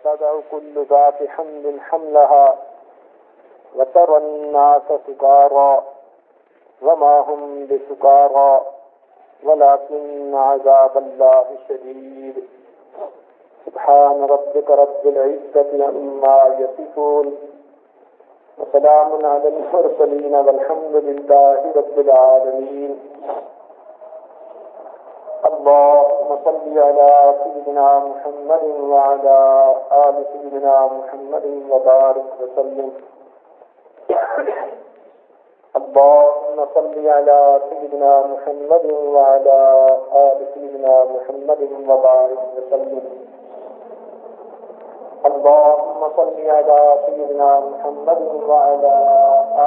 تدع كل ذات حمل حملها وترى الناس سكارى وما هم بسكارى ولكن عذاب الله شديد سبحان ربك رب العزة عما يصفون وسلام على المرسلين والحمد لله رب العالمين اللهم صل على سيدنا محمد وعلى آل سيدنا محمد وبارك وسلم اللهم صل على سيدنا محمد وعلى آل سيدنا محمد وبارك وسلم اللهم صل على سيدنا محمد وعلى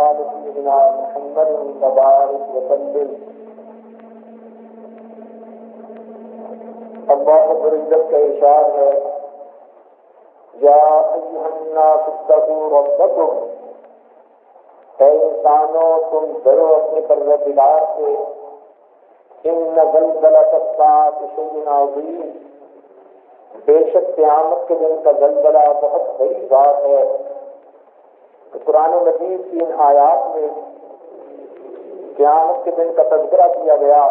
آل سيدنا محمد وبارك وسلم اللہ رب العزت کا ارشاد ہے یا ایھا الناس اتقوا ربکم، اے انسانوں تم ڈرو اپنے پروردگار سے، ان زلزلۃ الساعۃ شیء عظیم، بے شک قیامت کے دن کا زلزلہ بہت بڑی بات ہے۔ قرآن مجید کی ان آیات میں قیامت کے دن کا تذکرہ کیا گیا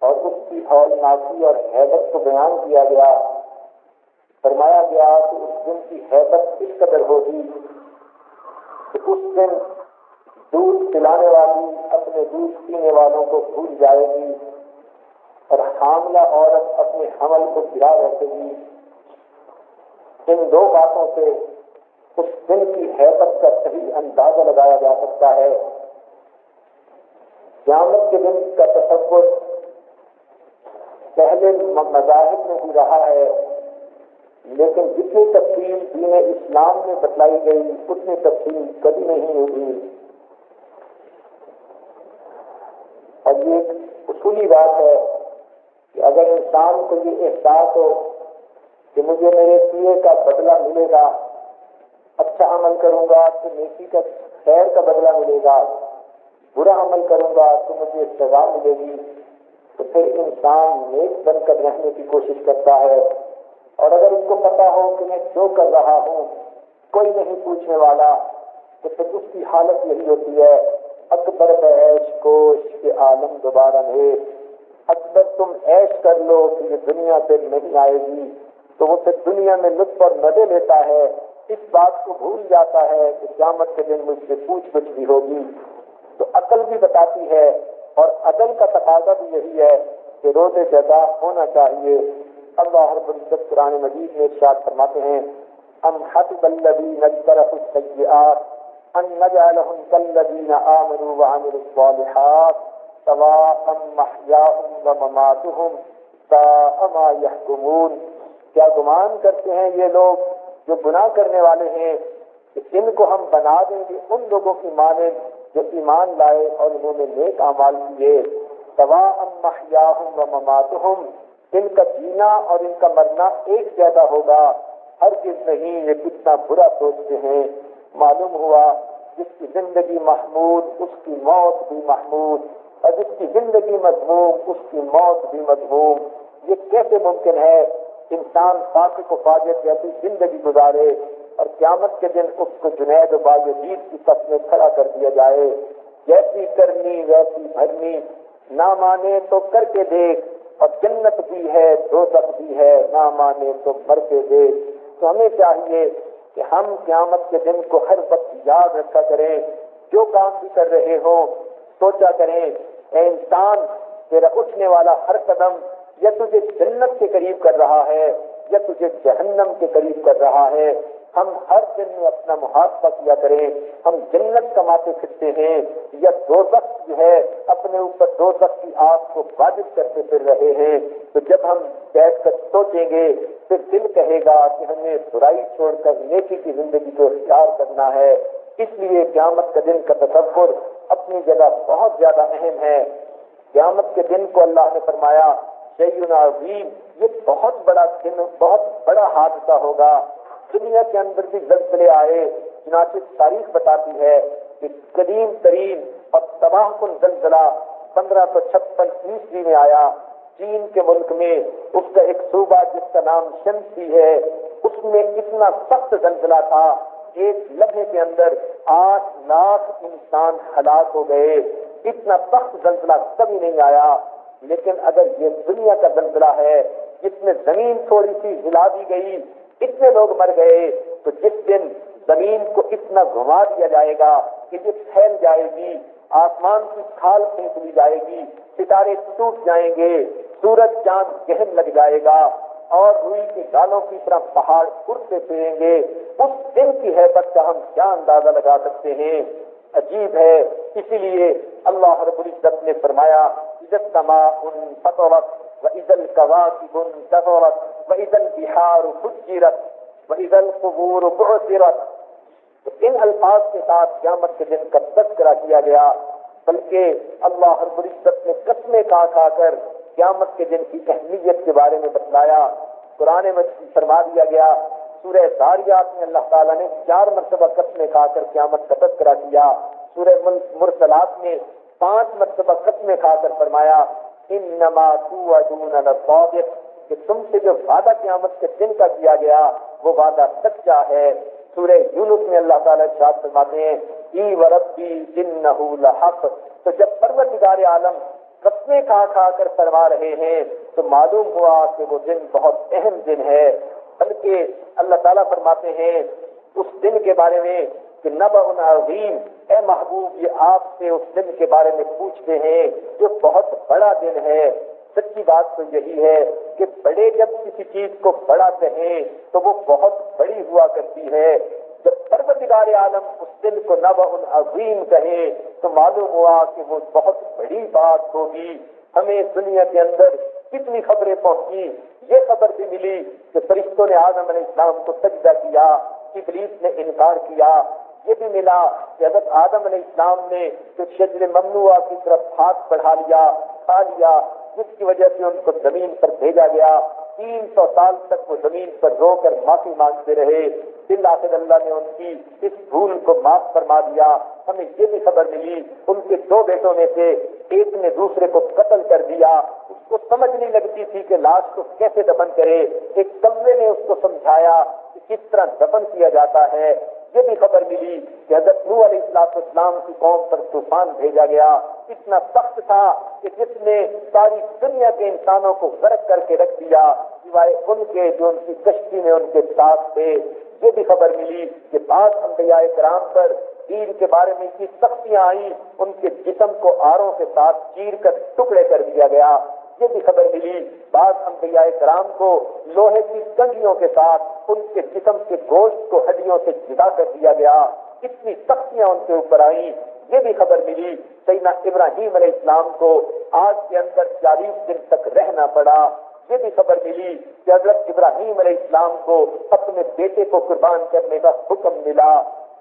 اور اس کی ہولناکی اور ہیبت کو بیان کیا گیا۔ فرمایا گیا کہ اس دن کی ہیبت اس قدر ہوگی کہ اس دن دودھ پلانے والی اپنے دودھ پینے والوں کو بھول جائے گی اور حاملہ عورت اپنے حمل کو گرا رکھے گی۔ ان دو باتوں سے اس دن کی ہیبت کا صحیح اندازہ لگایا جا سکتا ہے۔ قیامت کے دن کا تصور پہلے مذاہب میں بھی رہا ہے، لیکن جتنی تفصیل دین اسلام میں بتلائی گئی اتنی تفصیل کبھی نہیں ہوگی۔ اور یہ ایک اصولی بات ہے کہ اگر انسان کو یہ احساس ہو کہ مجھے میرے کیے کا بدلہ ملے گا، اچھا عمل کروں گا تو نیکی کا خیر کا بدلہ ملے گا، برا عمل کروں گا تو مجھے سزا ملے گی، تو پھر انسان نیک بن کر رہنے کی کوشش کرتا ہے۔ اور اگر اس کو پتا ہو کہ میں جو کر رہا ہوں کوئی نہیں پوچھنے والا، تو پھر اس کی حالت یہی ہوتی ہے اکبر عیش کوش کے عالم دوبارہ ہے۔ اکبر تم عیش کر لو کہ یہ دنیا پہ نہیں آئے گی، تو وہ پھر دنیا میں لطف اور مزے لیتا ہے، اس بات کو بھول جاتا ہے کہ قیامت کے دن مجھ سے پوچھ گچھ بھی ہوگی۔ تو عقل بھی بتاتی ہے اور عدل کا تقاضا بھی یہی ہے کہ روز جزا ہونا چاہیے۔ اللہ رب العزت قرآن مجید میں ارشاد فرماتے ہیں ام حسب الذین اجترحوا السیئات ان نجعلهم کالذین آمنوا وعملوا الصالحات سواء محیاهم ومماتهم ساء ما یحکمون۔ کیا گمان کرتے ہیں یہ لوگ جو گناہ کرنے والے ہیں کہ ان کو ہم بنا دیں گے ان لوگوں کی مانند جو ایمان لائے اور انہوں نے نیک اعمال کیے۔ سواء محیاهم ومماتهم، ان کا جینا اور ان کا مرنا ایک جیسا ہوگا، ہرگز نہیں، یہ کتنا برا سوچتے ہیں۔ معلوم ہوا جس کی زندگی محمود اس کی موت بھی محمود، اور جس کی زندگی مذموم اس کی موت بھی مذموم۔ یہ کیسے ممکن ہے انسان فاسق و فاجر جیسی زندگی گزارے اور قیامت کے دن اس کو جنید و بایزید کی صف میں کھڑا کر دیا جائے؟ جیسی کرنی ویسی بھرنی، نہ مانے تو کر کے دیکھ، اور جنت بھی ہے دوزخ بھی ہے، نہ مانے تو مر کے دیکھ۔ تو ہمیں چاہیے کہ ہم قیامت کے دن کو ہر وقت یاد رکھا کریں، جو کام بھی کر رہے ہوں سوچا کریں اے انسان تیرا اٹھنے والا ہر قدم یا تجھے جنت کے قریب کر رہا ہے یا تجھے جہنم کے قریب کر رہا ہے۔ ہم ہر دن میں اپنا محاسبہ کیا کریں، ہم جنت کماتے پھرتے ہیں یا دوزخ جو ہے اپنے اوپر دوزخ کی آگ کو واجب کرتے پھر رہے ہیں۔ تو جب ہم بیٹھ کر سوچیں گے پھر دل کہے گا کہ ہمیں برائی چھوڑ کر نیکی کی زندگی کو اختیار کرنا ہے۔ اس لیے قیامت کا دن کا تصور اپنی جگہ بہت زیادہ اہم ہے۔ قیامت کے دن کو اللہ نے فرمایا شیء عظیم، یہ بہت بڑا دن، بہت بڑا حادثہ ہوگا۔ دنیا کے اندر بھی زلزلے آئے، چنانچہ تاریخ بتاتی ہے کہ قدیم ترین اور تباہ کن زلزلہ 1556 عیسوی میں آیا چین کے ملک میں۔ اس کا ایک صوبہ جس کا نام شمسی ہے، اس اس میں اتنا سخت زلزلہ تھا، ایک لمحے کے اندر 8 لاکھ انسان ہلاک ہو گئے۔ اتنا سخت زلزلہ کبھی نہیں آیا۔ لیکن اگر یہ دنیا کا زلزلہ ہے جس میں زمین تھوڑی سی ہلا دی گئی، اتنے لوگ مر گئے، تو جس دن زمین کو اتنا گھما دیا جائے گا کہ یہ پھیل جائے گی، آسمان کی کھال پھینک لی جائے گی، ستارے ٹوٹ جائیں گے، سورج چاند گہن لگ جائے گا اور روئی کی ڈالوں کی طرح پہاڑ اڑتے پھریں گے، اس دن کی ہیبت کا ہم کیا اندازہ لگا سکتے ہیں؟ عجیب ہے۔ اسی لیے اللہ رب العزت نے فرمایا اذا السماء انفطرت واذا الكواكب انتثرت واذا البحار فجرت واذا القبور بعثرت۔ تو ان الفاظ کے ساتھ قیامت کے دن کا تذکرہ کیا گیا، بلکہ اللہ رب العزت نے قسمیں کھا کر قیامت کے دن کی اہمیت کے بارے میں بتلایا۔ قرآن مجید فرما دیا گیا، سورہ ذاریات میں اللہ تعالیٰ نے 4 مرتبہ قسمیں کھا کر قیامت کا تذکرہ کیا، سورہ مرسلات میں 5 مرتبہ قسمیں کھا کر فرمایا انما توعدون لصادق، کہ تم سے جو وعدہ قیامت کے دن کا کیا گیا وہ وعدہ سچا ہے۔ سورہ یونس میں اللہ تعالیٰ ارشاد فرماتے ہیں ای وربی انہ لحق۔ تو جب پروردگار عالم قسمیں کھا کر فرما رہے ہیں تو معلوم ہوا کہ وہ دن بہت اہم دن ہے۔ بلکہ اللہ تعالیٰ فرماتے ہیں اس دن کے بارے میں کہ نبأ عظیم، اے محبوب یہ آپ سے اس دن کے بارے میں پوچھتے ہیں جو بہت بڑا دن ہے۔ سچی بات تو یہی ہے کہ بڑے جب کسی چیز کو بڑا کہیں تو وہ بہت بڑی ہوا کرتی ہے۔ جب پروردگار عالم اس دن کو نبأ عظیم کہے تو معلوم ہوا کہ وہ بہت بڑی بات ہوگی۔ ہمیں دنیا کے اندر کتنی خبریں پہنچی، یہ خبر بھی ملی کہ فرشتوں نے آدم علیہ السلام کو سجدہ کیا، ابلیس نے انکار کیا۔ یہ بھی ملا کہ حضرت آدم علیہ السلام نے جو شجر ممنوعہ کی طرف ہاتھ بڑھا لیا، کھا لیا، جس کی وجہ سے ان کو زمین پر بھیجا گیا، 300 سال تک وہ زمین پر رو کر معافی مانگتے رہے، بالآخر اللہ نے ان کی اس بھول کو معاف فرما دیا۔ ہمیں یہ بھی خبر ملی ان کے 2 بیٹوں میں سے ایک نے دوسرے کو قتل کر دیا، اس کو سمجھ نہیں لگتی تھی کہ لاش کو کیسے دفن کرے، ایک کمرے نے اس کو سمجھایا کہ کس طرح دفن کیا جاتا ہے۔ یہ بھی خبر ملی کہ حضرت نوح علیہ السلام کی قوم پر طوفان بھیجا گیا، اتنا سخت تھا کہ جس نے ساری دنیا کے انسانوں کو غرق کر کے رکھ دیا سوائے ان کے جو ان کی کشتی میں ان کے ساتھ تھے۔ یہ بھی خبر ملی کہ بعض انبیاء کرام پر دین کے بارے میں اتنی سختیاں آئیں ان کے جسم کو آروں کے ساتھ چیر کر ٹکڑے کر دیا گیا۔ یہ بھی خبر ملی بعض انبیاء کرام کو لوہے کی کنگھیوں کے ساتھ ان کے جسم کے گوشت کو ہڈیوں سے جدا کر دیا گیا، اتنی سختیاں ان کے اوپر آئیں۔ یہ بھی خبر ملی سیدنا ابراہیم علیہ السلام کو آگ کے اندر 40 دن تک رہنا پڑا۔ یہ بھی خبر ملی کہ حضرت ابراہیم علیہ السلام کو اپنے بیٹے کو قربان کرنے کا حکم ملا۔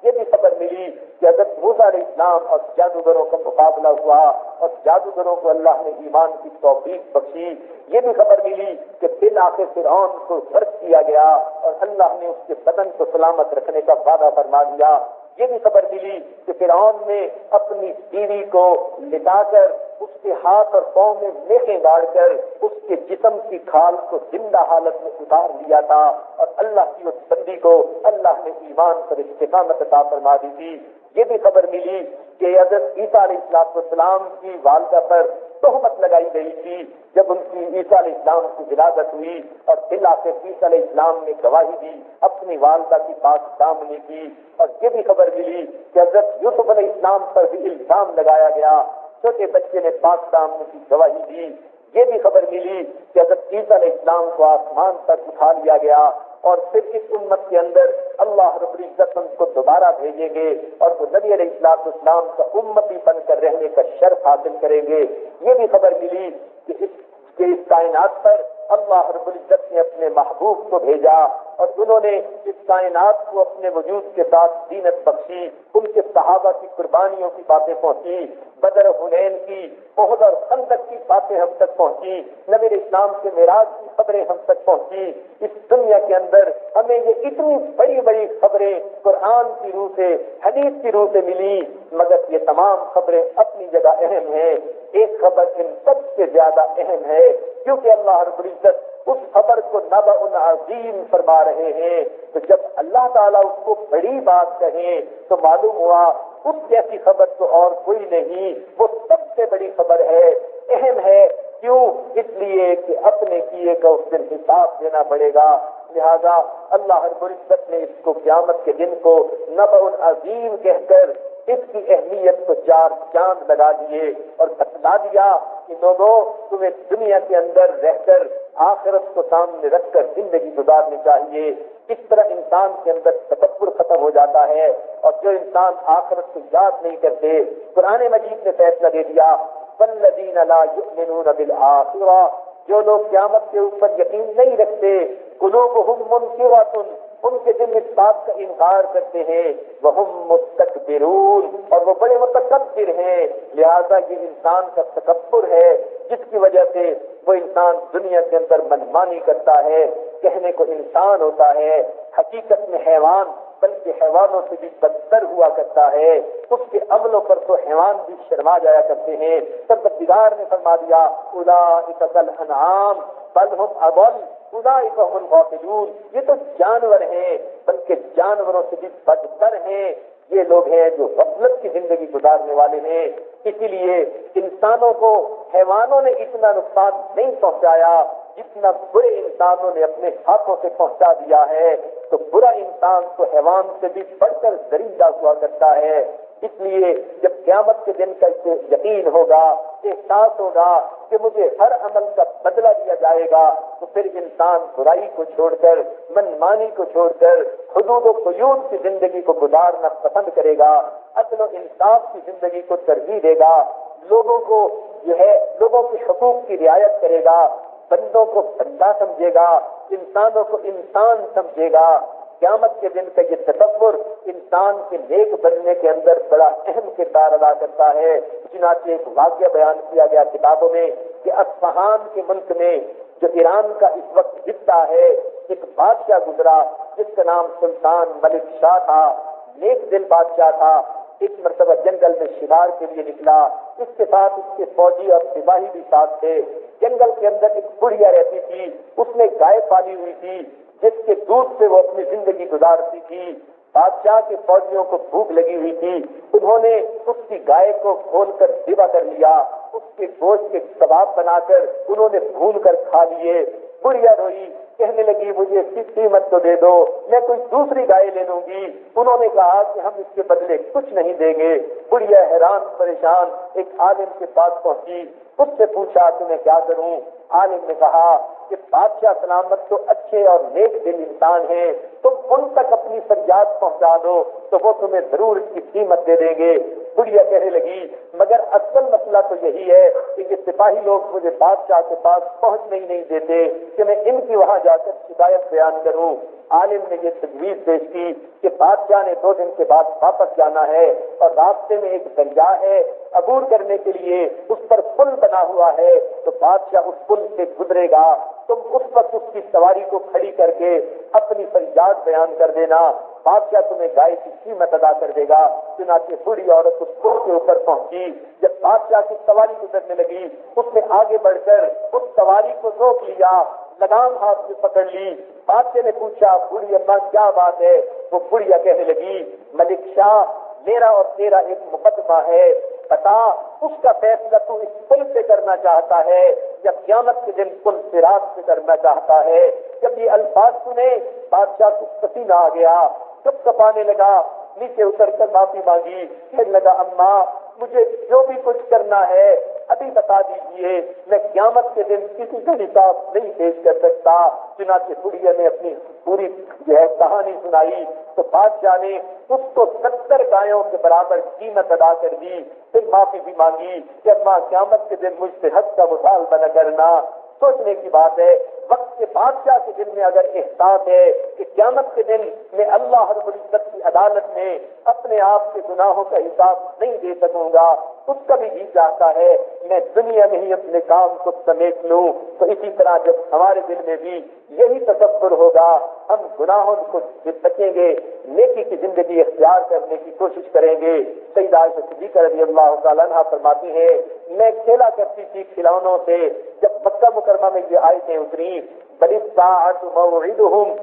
یہ بھی خبر ملی کہ حضرت موسیٰ علیہ السلام اور جادوگروں کا مقابلہ ہوا اور جادوگروں کو اللہ نے ایمان کی توفیق بخشی۔ یہ بھی خبر ملی کہ بالآخر فرعون کو غرق کیا گیا اور اللہ نے اس کے بدن کو سلامت رکھنے کا وعدہ فرما دیا۔ یہ بھی خبر ملی کہ فرعون نے اپنی بیوی کو لٹا کر اس کے ہاتھ اور پاؤں میں میخیں گاڑ کر اس کے جسم کی کھال کو زندہ حالت میں اتار لیا تھا اور اللہ کی اس بندی کو اللہ نے ایمان پر استقامت عطا فرما دی تھی۔ یہ بھی خبر ملی کہ حضرت عیسیٰ علیہ السلام کی والدہ پر تہمت لگائی گئی تھی جب ان کی عیسیٰ علیہ السلام کی ولادت ہوئی اور بالآخر عیسیٰ علیہ السلام نے گواہی دی، اپنی والدہ کی پاک دامنی کی۔ اور یہ بھی خبر ملی کہ حضرت یوسف علیہ السلام پر بھی الزام لگایا گیا، چھوٹے بچے نے پاک دامنی کی گواہی دی۔ یہ بھی خبر ملی کہ حضرت عیسیٰ علیہ السلام کو آسمان پر اٹھا لیا گیا اور پھر اس امت کے اندر اللہ رب العزت ان کو دوبارہ بھیجیں گے اور وہ نبی علیہ السلام کا امتی بن کر رہنے کا شرف حاصل کریں گے۔ یہ بھی خبر ملی کہ اس کائنات پر اللہ رب العزت نے اپنے محبوب کو بھیجا اور انہوں نے اس کائنات کو اپنے وجود کے ساتھ زینت بخشی۔ ان کے صحابہ کی قربانیوں کی باتیں پہنچی، بدر حنین کی، احد اور خندق کی باتیں ہم تک پہنچی، نبی اسلام کے معراج کی خبریں ہم تک پہنچی۔ اس دنیا کے اندر ہمیں یہ اتنی بڑی بڑی خبریں قرآن کی روح سے، حدیث کی روح سے ملی، مگر یہ تمام خبریں اپنی جگہ اہم ہیں۔ ایک خبر ان سب سے زیادہ اہم ہے کیونکہ اللہ رب العزت اس خبر کو نبأ عظیم فرما رہے ہیں. تو جب اللہ تعالیٰ اس کو بڑی بات کہیں تو معلوم ہوا اس جیسی خبر تو اور کوئی نہیں، وہ سب سے بڑی خبر ہے، اہم ہے. کیوں؟ اس لیے کہ اپنے کیے کا اس دن حساب دینا پڑے گا. لہذا اللہ رب العزت نے اس کو قیامت کے دن کو نبأ عظیم کہہ کر اس کی اہمیت کو 4 چاند لگا دیے اور بتلا دیا کہ لوگوں تمہیں دنیا کے اندر رہ کر آخرت کو سامنے رکھ کر زندگی گزارنی چاہیے. اس طرح انسان کے اندر تکبر ختم ہو جاتا ہے، اور جو انسان آخرت کو یاد نہیں کرتے، قرآن مجید نے فیصلہ دے دیا والذین لا یؤمنون بالآخرہ، جو لوگ قیامت کے اوپر یقین نہیں رکھتے، قلوبہم منکرۃ، ان کے دل اس بات کا انکار کرتے ہیں، وہم مستکبرون، اور وہ بڑے متکبر ہیں. لہذا یہ انسان کا تکبر ہے جس کی وجہ سے وہ انسان دنیا کے اندر منمانی کرتا ہے، کہنے کو انسان ہوتا ہے، حقیقت میں حیوان بلکہ حیوانوں سے بھی بدتر ہوا کرتا ہے. اس کے عملوں پر تو حیوان بھی شرما جایا کرتے ہیں. پروردگار نے فرما دیا اولئک کالانعام بل هم اضل اولئک هم الغافلون، یہ تو جانور ہیں بلکہ جانوروں سے بھی بدتر ہیں. یہ لوگ ہیں جو غفلت کی زندگی گزارنے والے ہیں. اسی لیے انسانوں کو حیوانوں نے اتنا نقصان نہیں پہنچایا جتنا برے انسانوں نے اپنے ہاتھوں سے پہنچا دیا ہے. تو برا انسان تو حیوان سے بھی بڑھ کر درندہ ہوا کرتا ہے. اس لیے جب قیامت کے دن کا یقین ہوگا، احساس ہوگا کہ مجھے ہر عمل کا بدلہ دیا جائے گا، تو پھر انسان برائی کو چھوڑ کر، منمانی کو چھوڑ کر حدود و قیود کی زندگی کو گزارنا پسند کرے گا، عدل و انصاف کی زندگی کو ترجیح دے گا، لوگوں کو جو ہے لوگوں کے حقوق کی رعایت کرے گا، بندوں کو بندہ سمجھے گا، انسانوں کو انسان سمجھے گا. قیامت کے دن کا یہ تصور انسان کے نیک بننے کے اندر بڑا اہم کردار ادا کرتا ہے. چنانچہ ایک واقعہ بیان کیا گیا کتابوں میں کہ اصفہان کے ملک میں جو ایران کا اس وقت حصہ ہے، ایک بادشاہ گزرا جس کا نام سلطان ملک شاہ تھا. نیک دل بادشاہ تھا. ایک مرتبہ جنگل میں شکار کے لیے نکلا، اس کے ساتھ اس کے فوجی اور سپاہی بھی ساتھ تھے. جنگل کے اندر ایک بڑھیا رہتی تھی، اس نے گائے پالی ہوئی تھی جس کے دودھ سے وہ اپنی زندگی گزارتی تھی. بادشاہ کے فوجیوں کو بھوک لگی ہوئی تھی، انہوں نے اس کی گائے کو کھول کر ذبح کر لیا، اس کے گوشت کے کباب بنا کر انہوں نے بھون کر کھا لیے. بڑھیا روئی، کہنے لگی مجھے اس کی قیمت تو دے دو، میں کوئی دوسری گائے لے لوں گی. انہوں نے کہا کہ ہم اس کے بدلے کچھ نہیں دیں گے. بڑھیا حیران پریشان ایک عالم کے پاس پہنچی، اس سے پوچھا کہ میں کیا کروں. عالم نے کہا کہ بادشاہ سلامت تو اچھے اور نیک دل انسان ہیں، تم ان تک اپنی فریاد پہنچا دو تو وہ تمہیں ضرور اس کی قیمت دے دیں گے. بڑھیا کہنے لگی مگر اصل مسئلہ تو یہی ہے کہ یہ سپاہی لوگ مجھے بادشاہ کے پاس پہنچنے ہی نہیں دیتے کہ میں ان کی وہاں جا کر شکایت بیان کروں. عالم نے یہ تجویز پیش کی کہ بادشاہ نے 2 دن کے بعد واپس جانا ہے اور راستے میں ایک دریا ہے، عبور کرنے کے لیے اس پر پل بنا ہوا ہے، تو بادشاہ اس پل سے گزرے گا، تم اس وقت اس کی سواری کو کھڑی کر کے اپنی فریاد بیان کر دینا، بادشاہ تمہیں گائے کی قیمت ادا کر دے گا. چنانچہ بوڑھی عورت اس پل کے اوپر پہنچی. جب بادشاہ کی سواری گزرنے لگی، اس نے آگے بڑھ کر اس سواری کو روک لیا، لگام ہاتھ میں پکڑ لی. بادشاہ نے پوچھا بوڑھی اماں کیا بات ہے؟ وہ بڑھیا کہنے لگی ملک شاہ میرا اور تیرا ایک مقدمہ ہے، بتا اس کا فیصلہ تو اس پل سے کرنا چاہتا ہے یا قیامت کے دن پل صراط سے کرنا چاہتا ہے؟ جب یہ الفاظ سنے بادشاہ کو پسینہ آ گیا، کپ کپانے لگا، نیچے اتر کر معافی مانگی، کہنے لگا اماں مجھے جو بھی کچھ کرنا ہے ابھی بتا دیجئے، میں قیامت کے دن کسی کا حساب نہیں پیش کر سکتا. چنانچہ بڑھیا نے اپنی پوری کہانی سنائی تو بادشاہ نے اس کو 70 گایوں کے برابر قیمت ادا کر دی. پھر معافی بھی مانگی کہ اماں قیامت کے دن مجھ سے حق کا مطالبہ نہ کرنا. سوچنے کی بات ہے وقت کے بادشاہ کے دل میں اگر احساس ہے کہ قیامت کے دن میں اللہ رب العزت کی عدالت میں اپنے آپ کے گناہوں کا حساب نہیں دے سکوں گا، اس کا بھی جی چاہتا ہے میں دنیا میں ہی اپنے کام کو سمیٹ لوں. تو اسی طرح جب ہمارے دل میں بھی یہی تصور ہوگا ہم گناہوں کو بچیں گے، نیکی کی زندگی اختیار کرنے کی کوشش کریں گے. سیدہ عائشہ صدیقہ رضی اللہ تعالیٰ عنہا فرماتی ہیں میں کھیلا کرتی تھی کھلونوں سے. جب مکہ مکرمہ میں یہ آیتیں اتری بل الساعۃ موعدہم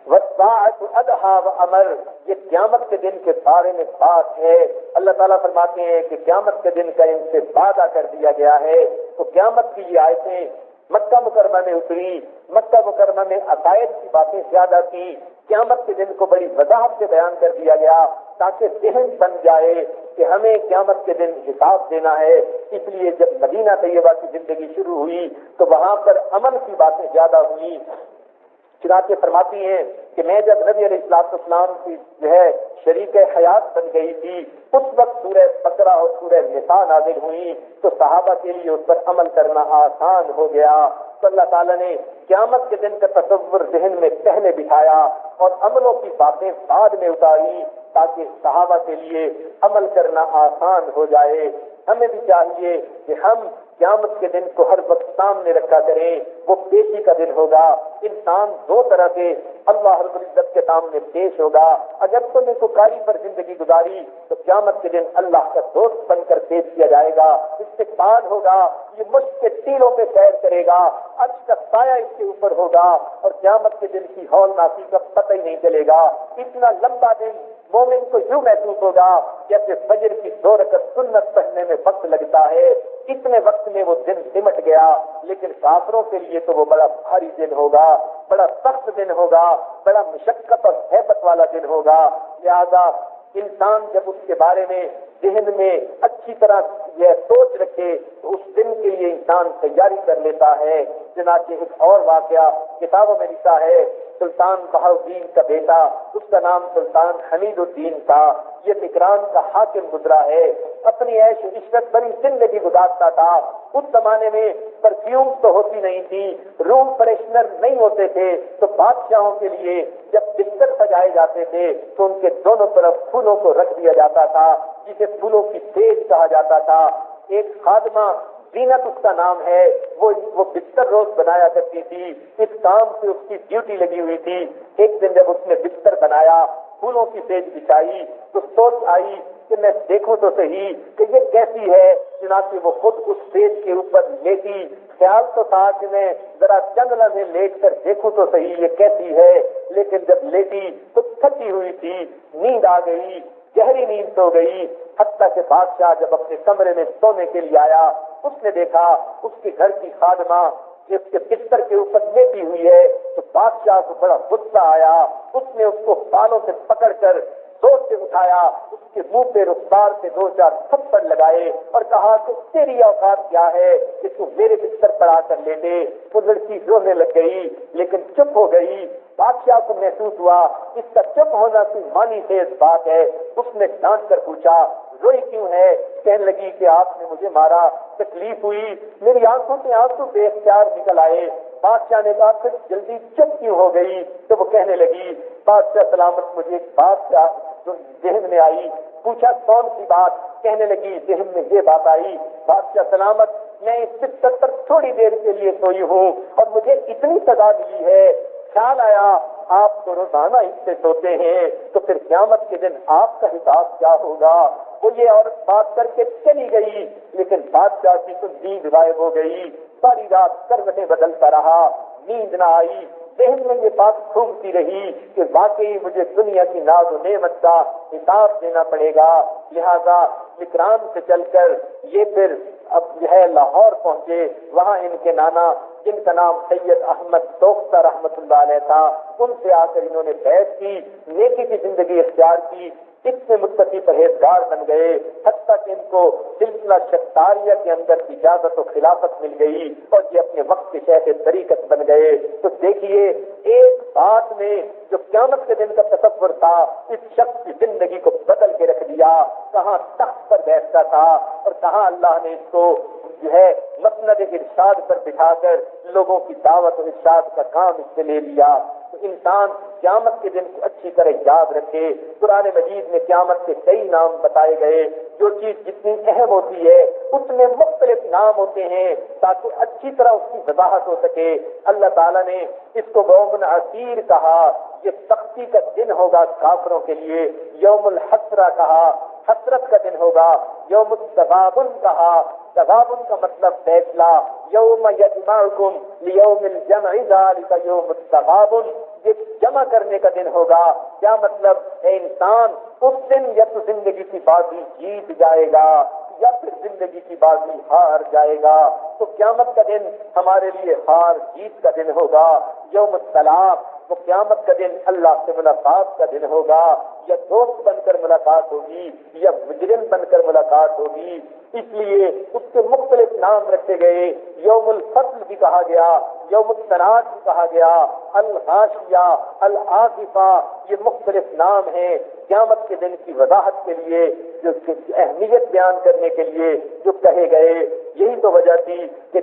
والساعۃ ادھیٰ وامر، یہ قیامت کے دن کے بارے میں بات ہے۔ اللہ تعالیٰ فرماتے ہیں کہ قیامت کے دن کا ان سے وعدہ کر دیا گیا ہے۔ تو قیامت کی یہ آیتیں مکہ مکرمہ میں اتری، مکہ مکرمہ میں عقائد کی باتیں زیادہ تھیں، قیامت کے دن کو بڑی وضاحت سے بیان کر دیا گیا تاکہ ذہن بن جائے کہ ہمیں قیامت کے دن حساب دینا ہے۔ اس لیے جب مدینہ طیبہ کی زندگی شروع ہوئی تو وہاں پر عمل کی باتیں زیادہ ہوئی۔ چنانچہ فرماتی ہیں کہ میں جب نبی علیہ السلام کی شریک حیات بن گئی تھی، اس وقت سورہ بقرہ اور سورہ نساء نازل ہوئی تو صحابہ کے لیے اس پر عمل کرنا آسان ہو گیا۔ تو اللہ تعالیٰ نے قیامت کے دن کا تصور ذہن میں پہلے بٹھایا اور عملوں کی باتیں بعد میں اتاری تاکہ صحابہ کے لیے عمل کرنا آسان ہو جائے۔ ہمیں بھی چاہیے کہ ہم قیامت کے دن کو ہر وقت سامنے رکھا کریں۔ وہ پیشی کا دن ہوگا، انسان دو طرح سے اللہ رب العزت کے سامنے پیش ہوگا۔ اگر تو نیکوکاری پر زندگی گزاری تو قیامت کے دن اللہ کا دوست بن کر پیش کیا جائے گا، استقبال ہوگا، یہ مشق کے ٹیلوں پہ سیر کرے گا، عرش کا سایہ اس کے اوپر ہوگا اور قیامت کے دن کی ہولناکی کا پتہ ہی نہیں چلے گا۔ اتنا لمبا دن مومن کو یوں محسوس ہوگا جیسے فجر کی 2 رکعت سنت پڑھنے میں وقت لگتا ہے، اتنے وقت میں وہ دن سمٹ گیا۔ لیکن کافروں کے لیے تو وہ بڑا بھاری دن ہوگا، بڑا سخت دن ہوگا، بڑا مشقت اور ہیبت والا دن ہوگا۔ لہذا انسان جب اس کے بارے میں ذہن میں اچھی طرح یہ سوچ رکھے تو اس دن کے لیے انسان تیاری کر لیتا ہے۔ چنانچہ ایک اور واقعہ کتابوں میں لکھا ہے، سلطان بہاؤالدین کا بیٹا، اس کا نام سلطان حمید الدین تھا، یہ نگران کا حاکم گزرا ہے، اپنی عیش و عشرت بڑی زندگی گزارتا تھا۔ اس زمانے میں پرفیوم تو ہوتی نہیں تھی، روم فریشنر نہیں ہوتے تھے، تو بادشاہوں کے لیے جب بستر سجائے جاتے تھے تو ان کے دونوں طرف پھولوں کو رکھ دیا جاتا تھا، جسے پھولوں کی تیج کہا جاتا تھا۔ ایک خادمہ زینت اس کا نام ہے، وہ بستر روز بنایا کرتی تھی، اس کام سے اس کی ڈیوٹی لگی ہوئی تھی۔ ایک دن جب اس نے بستر بنایا، پھولوں کی تیج بچھائی تو سوچ آئی کہ میں دیکھوں تو صحیح کہ یہ کیسی ہے۔ چنانچہ وہ خود اس تیج کے اوپر لیٹی، خیال تو تھا کہ میں ذرا چند لمحے لیٹ کر دیکھوں تو صحیح یہ کیسی ہے، لیکن جب لیٹی تو تھکی ہوئی تھی، نیند آ گئی، گہری نیند سو گئی۔ حتیٰ کہ بادشاہ جب اپنے کمرے میں سونے کے لیے آیا، اس نے دیکھا اس کے گھر کی خادمہ اس کے بستر کے اوپر لیٹی ہوئی ہے، تو بادشاہ کو بڑا غصہ آیا۔ اس نے اس کو بالوں سے پکڑ کر زور سے اٹھایا، اس کے منہ پہ رخسار سے 2-4 تھپڑ لگائے اور کہا کہ تیری اوقات کیا ہے کہ تو میرے بستر پر آ کر لیٹے۔ وہ لڑکی رونے لگ گئی لیکن چپ ہو گئی۔ بادشاہ کو محسوس ہوا اس کا چپ ہونا کوئی معنی خیز بات ہے۔ اس نے ڈانٹ کر پوچھا روئی کیوں ہے؟ کہنے لگی کہ آپ نے مجھے مارا، تکلیف ہوئی، میری آنکھوں سے آنسو بے اختیار نکل آئے۔ بادشاہ نے کہا پھر جلدی چپ کیوں ہو گئی؟ تو وہ کہنے لگی بادشاہ سلامت مجھے ایک بات ذہن میں آئی۔ پوچھا کون سی بات؟ کہنے لگی ذہن میں یہ بات آئی بادشاہ سلامت میں اس بستر پر تھوڑی دیر کے لیے سوئی ہوں اور مجھے اتنی سزا ملی ہے، خیال آیا آپ تو روزانہ اس سے سوتے ہیں تو پھر قیامت کے دن آپ کا حساب کیا ہوگا؟ وہ یہ عورت بات کر کے چلی گئی لیکن بادشاہ کی تو نیند غائب ہو گئی۔ ساری رات کروٹیں بدلتا رہا، نیند نہ آئی، ذہن میں یہ بات گھومتی رہی کہ واقعی مجھے دنیا کی ناز و نعمت کا حساب دینا پڑے گا۔ لہذا نگران سے چل کر یہ پھر اب لاہور پہنچے۔ وہاں ان کے نانا جن کا نام سید احمد توختہ رحمت اللہ علیہ تھا، ان سے آ کر انہوں نے بیعت کی، نیکی کی زندگی اختیار کی، اتنے متقی پرہیزگار بن گئے حتیٰ کہ ان کو سلسلہ شتاریہ کے اندر اجازت و خلافت مل گئی اور یہ اپنے وقت کے شیخ طریقت بن گئے۔ تو دیکھیے ایک بات میں جو قیامت کے دن کا تصور تھا اس شخص کی زندگی کو بدل کے رکھ دیا۔ کہاں تخت پر بیٹھتا تھا اور کہاں اللہ نے اس کو مسند ارشاد پر بٹھا کر لوگوں کی دعوت و ارشاد کا کام اس سے لے لیا۔ تو انسان قیامت کے دن کو اچھی طرح یاد رکھے۔ قرآن مجید میں قیامت کے کئی نام بتائے گئے، جو چیز جتنی اہم ہوتی ہے اس میں مختلف نام ہوتے ہیں تاکہ اچھی طرح اس کی وضاحت ہو سکے۔ اللہ تعالیٰ نے اس کو یوم عسیر کہا، یہ سختی کا دن ہوگا کافروں کے لیے. یوم الحسرہ کہا، حسرت کا دن ہوگا. یوم التغابن کہا، تغابن کا مطلب فیصلہ. یوم یجمعکم لیوم الجمع ذالک یوم التغابن، یہ جمع کرنے کا دن ہوگا. کیا مطلب؟ اے انسان، اس دن یا تو زندگی کی بازی جیت جائے گا یا پھر زندگی کی بازی ہار جائے گا. تو قیامت کا دن ہمارے لیے ہار جیت کا دن ہوگا. یوم الطلاق، وہ قیامت کا دن اللہ سے ملاقات کا دن ہوگا. یا دوست بن کر ملاقات ہوگی یا مجرم بن کر ملاقات ہوگی. اس لیے اس کے مختلف نام رکھے گئے. یوم الفصل بھی کہا گیا، یوم التناد بھی کہا گیا، الغاشیہ، العاصفہ، یہ مختلف نام ہیں قیامت کے دن کی وضاحت کے لیے، جو اہمیت بیان کرنے کے لیے جو کہے گئے. یہی تو وجہ تھی کہ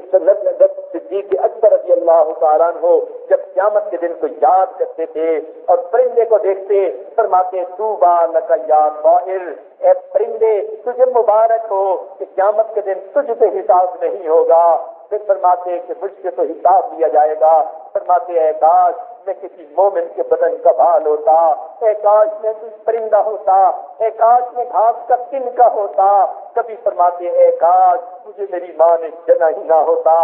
صدیق اکبر رضی اللہ تعالیٰ عنہ جب قیامت کے دن کو یاد کرتے تھے اور پرندے کو دیکھتے فرماتے طوبیٰ لک یا طائر، اے پرندے تجھے مبارک ہو کہ قیامت کے دن تجھ پہ حساب نہیں ہوگا. پھر فرماتے کہ مجھ سے تو حساب لیا جائے گا. فرماتے اے کاش میں کسی مومن کے بدن کا بال ہوتا، اے کاش میں کوئی پرندہ ہوتا، اے کاش میں گھاس کا تنکا ہوتا. کبھی فرماتے اے کاش مجھے میری ماں نے جنا ہی نہ ہوتا.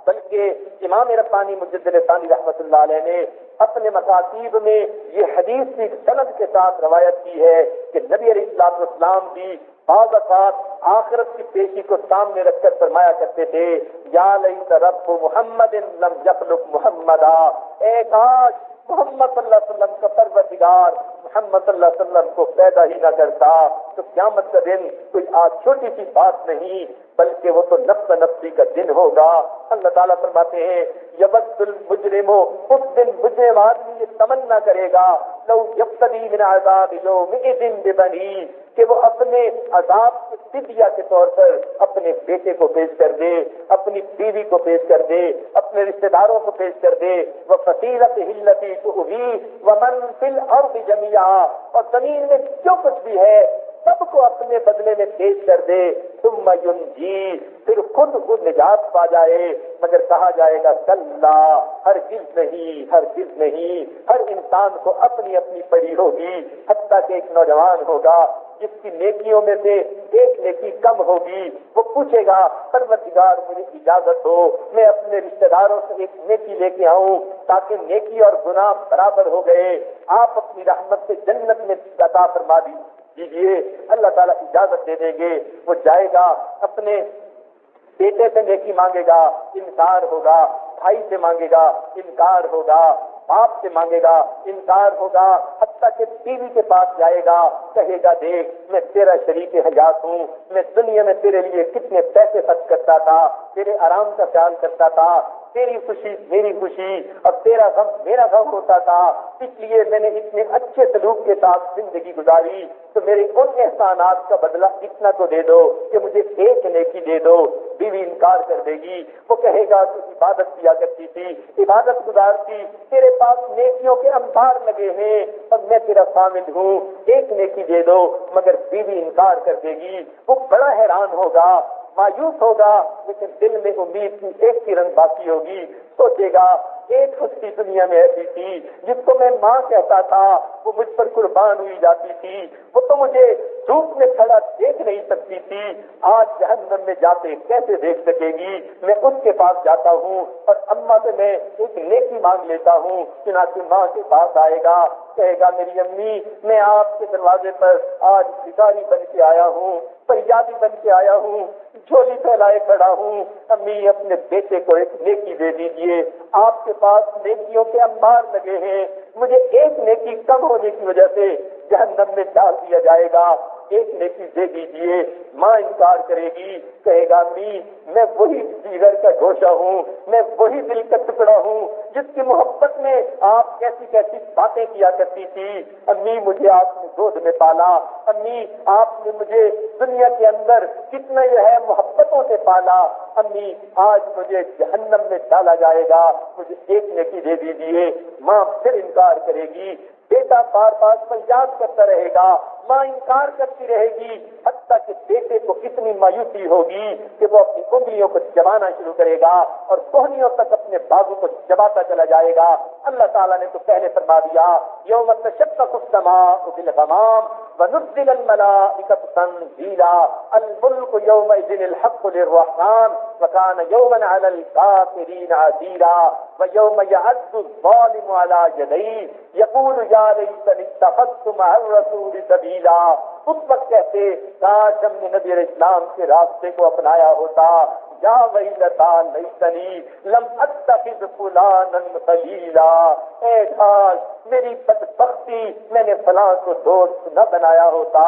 بلکہ امام ربانی مجدد ثانی رحمۃ اللہ علیہ نے اپنے مکاتیب میں یہ حدیث کی سند کے ساتھ روایت کی ہے کہ نبی علیہ الصلوۃ والسلام بھی بعض اوقات آخرت کی پیشی کو سامنے رکھ کر فرمایا کرتے تھے یا لیت رب محمد لم یخلق محمدا، اے کاش محمد صلی اللہ علیہ وسلم کا پروردگار محمد صلی اللہ علیہ وسلم کو پیدا ہی نہ کرتا. تو قیامت کا دن کوئی چھوٹی سی بات نہیں بلکہ وہ تو نفس نفسی کا دن ہوگا. اللہ تعالیٰ فرماتے ہیں یود المجرم، اس دن مجرم آدمی یہ تمنا کرے گا لو یفتدی من عذاب یومئذ ببنیہ، کہ وہ اپنے عذاب کے فدیہ کے طور پر اپنے بیٹے کو پیش کر دے، اپنی بیوی کو پیش کر دے، اپنے رشتہ داروں کو پیش کر دے. وفصیلتہ التی تؤویہ ومن فی الارض جمیعا، اور زمین میں جو کچھ بھی ہے سب کو اپنے بدلے میں پیش کر دے. ثم ینجی، پھر خود نجات پا جائے. مگر کہا جائے گا کلا، ہرگز نہیں، ہرگز نہیں. ہر انسان کو اپنی اپنی پڑی ہوگی. حتیٰ کہ ایک نوجوان ہوگا جس کی نیکیوں میں سے ایک نیکی کم ہوگی، وہ پوچھے گا پروردگار مجھے اجازت ہو میں اپنے رشتہ داروں سے ایک نیکی لے کے آؤں تاکہ نیکی اور گناہ برابر ہو گئے. آپ اپنی رحمت سے جنت میں عطا فرما دیجیے. اللہ تعالیٰ اجازت دے دیں گے. وہ جائے گا اپنے بیٹے سے نیکی مانگے گا، انکار ہوگا. بھائی سے مانگے گا، انکار ہوگا. باپ سے مانگے گا، انکار ہوگا. حتیٰ کہ بیوی کے پاس جائے گا، کہے گا دیکھ میں تیرا شریک حیات ہوں، میں دنیا میں تیرے لیے کتنے پیسے خرچ کرتا تھا، تیرے آرام کا خیال کرتا تھا، تیری خوشی میری خوشی اور تیرا غم میرا غم ہوتا تھا، اس لیے میں نے اتنے اچھے سلوک کے ساتھ زندگی گزاری. تو میرے ان احسانات کا بدلہ اتنا تو دے دو کہ مجھے ایک نیکی دے دو. بیوی انکار کر دے گی. وہ کہے گا تو عبادت کیا کرتی تھی، عبادت گزار تھی، تیرے پاس نیکیوں کے انبار لگے ہیں اور میں تیرا شامل ہوں، ایک نیکی دے دو. مگر بیوی انکار کر دے گی. وہ بڑا حیران ہوگا، مایوس ہوگا، لیکن دل میں امید کی ایک کرن باقی ہوگی. سوچے گا ایک ہستی دنیا میں ایسی تھی جس کو میں ماں کہتا تھا، وہ مجھ پر قربان ہوئی جاتی تھی، وہ تو مجھے دھوپ میں کھڑا دیکھ نہیں سکتی تھی، آج جہنم میں جاتے کیسے دیکھ سکے گی. میں اس کے پاس جاتا ہوں اور اماں سے میں ایک نیکی مانگ لیتا ہوں. چنانچہ ماں کے پاس آئے گا، کہے گا میری امی میں آپ کے دروازے پر آج بھکاری بن کے آیا ہوں، فریادی بن کے آیا ہوں، جھولی پھیلائے کھڑا ہوں. امی اپنے بیٹے کو ایک نیکی دے دیجئے، آپ کے پاس نیکیوں کے انبار لگے ہیں، مجھے ایک نیکی کم ہونے کی وجہ سے جہنم میں ڈال دیا جائے گا، ایک نیکی دے دیجئے. ماں انکار کرے گی، کہے گا امی میں وہی جگر کا گوشہ ہوں، میں وہی دل کا ٹکڑا ہوں جس کی محبت میں آپ کیسی کیسی باتیں کیا کرتی تھی. امی مجھے آپ نے گود میں پالا، امی آپ نے مجھے دنیا کے اندر کتنا یہ ہے محبتوں سے پالا، امی آج مجھے جہنم میں ڈالا جائے گا، مجھے ایک نیکی دے دیجیے. ماں پھر انکار کرے گی. بیٹا بار بار فریاد کرتا رہے گا ماں انکار کرتی رہے گی، حتیٰ کہ بیٹے کو کتنی مایوسی ہوگی کہ وہ اپنی انگلیوں کو چبانا شروع کرے گا اور کوہنیوں تک اپنے بازو کو چباتا چلا جائے گا۔ اللہ تعالیٰ نے تو پہلے فرما دیا یوم تشقق السماء بالغمام ونزل الملائکۃ تنزیلا الملک یومئذ الحق للرحمن وکان یوما علی الکافرین عسیرا ویوم یعض الظالم علی یدیہ یقول یا لیتنی اتخذت مع الرسول سبیلا۔ اس وقت کہتے کاش ہم نے نبی علیہ السلام کے راستے کو اپنایا ہوتا، یا ویلتا لیتنی لم اتخذ فلانا خلیلا، اے کاش میری بدبختی میں نے فلاں کو دوست نہ بنایا ہوتا۔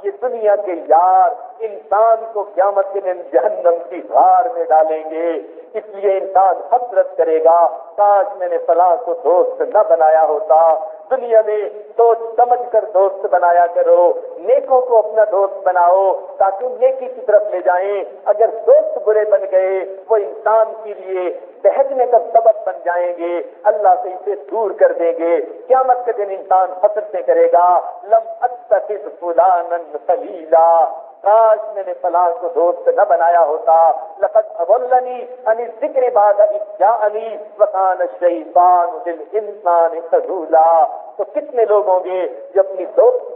یہ دنیا کے یار انسان کو قیامت کے دن جہنم کی غار میں ڈالیں گے، اس لیے انسان حسرت کرے گا کاش میں نے فلاں کو دوست نہ بنایا ہوتا۔ دنیا میں سوچ سمجھ کر دوست بنایا کرو، نیکوں کو اپنا دوست بناؤ تاکہ نیکی کی طرف لے جائیں۔ اگر دوست برے بن گئے وہ انسان کے لیے بہکنے کا سبب بن جائیں گے، اللہ سے اسے دور کر دیں گے۔ قیامت کے دن انسان حسرتیں کرے گا لم اتخذ فلانا خلیلا، کاش میں نے فلاں کو دوست نہ بنایا ہوتا۔ لقد اضلنی عن الذکر بعد اذ جاءنی وکان الشیطان للانسان خذولا۔ تو کتنے لوگ ہوں گے جو اپنی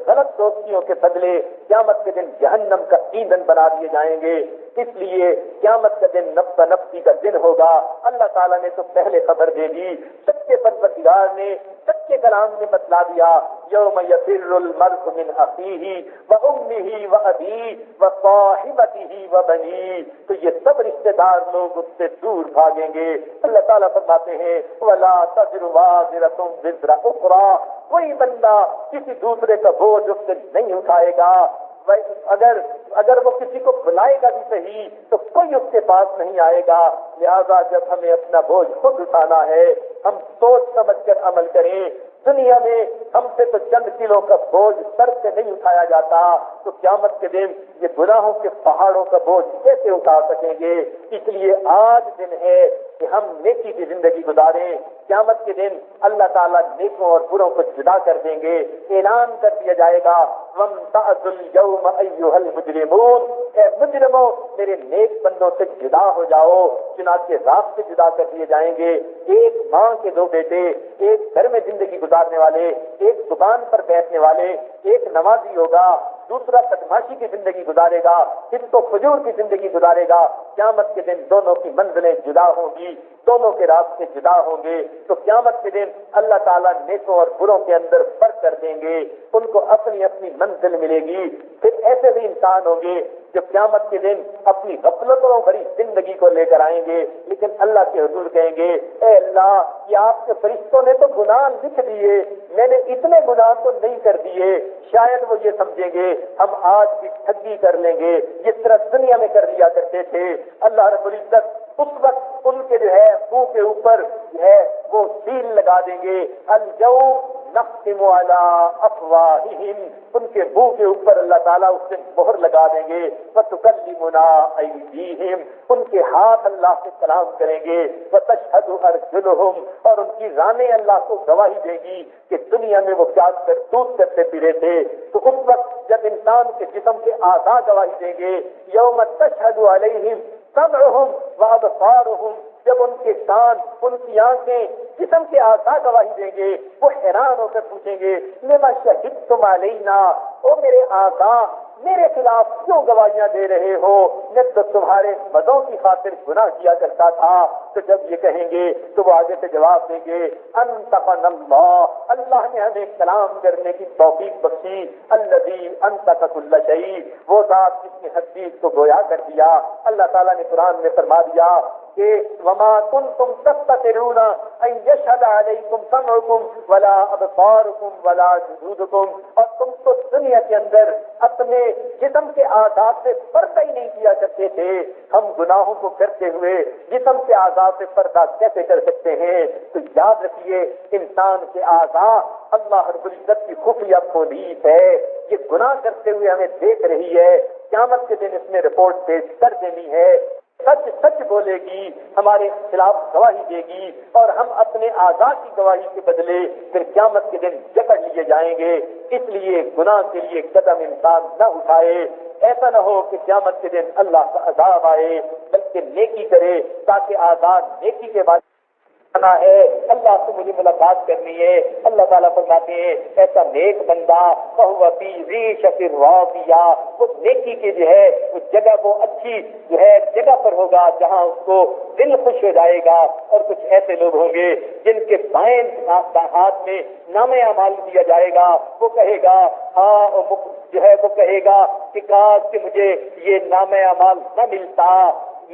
غلط دوستیوں کے بدلے قیامت کے دن جہنم کا ایندھن بنا دیے جائیں گے۔ اس لیے قیامت کا دن نفس نفسی کا دن ہوگا۔ اللہ تعالیٰ نے تو پہلے خبر دے دی، سچے پروردگار نے سچے کلام نے بتلا دیا یوم یفر المرء من اخیہ وامہ وابیہ وصاحبتہ وبنیہ، تو یہ سب رشتہ دار لوگ اس سے دور بھاگیں گے۔ اللہ تعالیٰ فرماتے ہیں ولا تزر وازرۃ وزر اخری، کوئی بندہ کسی دوسرے کا بوجھ اس سے نہیں اٹھائے گا۔ اگر وہ کسی کو بلائے گا بھی صحیح تو کوئی اس کے پاس نہیں آئے گا۔ لہذا جب ہمیں اپنا بوجھ خود اٹھانا ہے ہم سوچ سمجھ کر عمل کریں۔ دنیا میں ہم سے تو چند کلو کا بوجھ سر سے نہیں اٹھایا جاتا، تو قیامت کے دن یہ گناہوں کے پہاڑوں کا بوجھ کیسے اٹھا سکیں گے؟ اس لیے آج دن ہے کہ ہم نیکی کی زندگی گزاریں۔ قیامت کے دن اللہ تعالیٰ نیکوں اور بروں کو جدا کر دیں گے، اعلان کر دیا جائے گا وَامْتَازُوا الْيَوْمَ أَيُّهَا الْمُجْرِمُونَ، اے مجرموں میرے نیک بندوں سے جدا ہو جاؤ۔ چنانچہ رات سے جدا کر دیے جائیں گے۔ ایک ماں کے دو بیٹے، ایک گھر میں زندگی گزارنے والے، ایک دکان پر بیٹھنے والے، ایک نمازی ہوگا، دوسرا بدماشی کی زندگی گزارے گا، پھر تو فجور کی زندگی گزارے گا۔ قیامت کے دن دونوں کی منزلیں جدا ہوں گی، دونوں کے راستے جدا ہوں گے۔ تو قیامت کے دن اللہ تعالیٰ نیکوں اور بروں کے اندر فرق کر دیں گے، ان کو اپنی اپنی منزل ملے گی۔ پھر ایسے بھی انسان ہوں گے جو قیامت کے دن اپنی غفلتوں بھری زندگی کو لے کر آئیں گے، لیکن اللہ کے حضور کہیں گے اے اللہ یہ آپ کے فرشتوں نے تو گناہ لکھ دیے، میں نے اتنے گناہ تو نہیں کر دیے۔ شاید وہ یہ سمجھیں گے ہم آج بھی ٹھگی کر لیں گے جس طرح دنیا میں کر لیا کرتے تھے۔ اللہ رب العزت اس وقت ان کے جو ہے منہ کے اوپر جو ہے وہ سیل لگا دیں گے، الیوم نختم علی افواہہم، ان کے منہ کے اوپر اللہ تعالیٰ اس دن مہر لگا دیں گے، وتکلمنا ایدیہم، ان کے ہاتھ اللہ سے کلام کریں گے، وتشہد ارجلہم، اور ان کی رانیں اللہ کو گواہی دے گی کہ دنیا میں وہ کیا کرتوت کرتے پھرے تھے۔ تو اس وقت جب انسان کے جسم کے اعضاء گواہی دیں گے یوم تشہد علیہم سمعہم وابصارہم، جب ان کے کان، ان کی آنکھیں، جسم کے اعضاء گواہی دیں گے، وہ حیران ہو کر پوچھیں گے لما شہدتم علینا، او میرے اعضاء میرے خلاف کیوں گواہیاں دے رہے ہو؟ میں تو تمہارے مزوں کی خاطر گناہ کیا کرتا تھا۔ تو جب یہ کہیں گے تو وہ آگے سے جواب دیں گے انطقنا اللہ، اللہ نے ہمیں کلام کرنے کی توفیق بخشی، الذی انطق کل شیء، وہ ذات جس نے ہر چیز کو گویا کر دیا۔ اللہ تعالیٰ نے قرآن میں فرما دیا کہ وما کنتم تستترون ان یشهد علیکم سمعکم ولا ابصارکم ولا جلودکم، اور تم تو دنیا کے اندر اپنے جسم کے اعضاء سے پردہ ہی نہیں کیا کرتے تھے، ہم گناہوں کو کرتے ہوئے جسم کے اعضاء سے پردہ کیسے کر سکتے ہیں؟ تو یاد رکھیے انسان کے اعضاء اللہ رب العزت کی خفیہ پولیس ہے، یہ گناہ کرتے ہوئے ہمیں دیکھ رہی ہے، قیامت کے دن اس نے رپورٹ پیش کر دینی ہے، سچ سچ بولے گی، ہمارے خلاف گواہی دے گی، اور ہم اپنے اعضاء کی گواہی کے بدلے پھر قیامت کے دن جکڑ لیے دیے جائیں گے، اس لیے گناہ کے لیے قدم انسان نہ اٹھائے۔ ایسا نہ ہو کہ قیامت کے دن اللہ کا عذاب آئے، بلکہ نیکی کرے تاکہ آزاد نیکی کے بعد ہے اللہ سے مجھے ملاقات کرنی ہے۔ اللہ تعالیٰ فرماتے ہیں ایسا نیک بندہ فَهُوَ فِي عِيشَةٍ رَاضِيَةٍ، وہ نیکی کی جو ہے وہ جگہ، وہ اچھی جو ہے جگہ پر ہوگا جہاں اس کو دل خوش ہو جائے گا۔ اور کچھ ایسے لوگ ہوں گے جن کے بائیں ہاتھ میں نام اعمال دیا جائے گا، وہ کہے گا جو ہے وہ کہے گا کہ کاش کہ مجھے یہ نام اعمال نہ ملتا،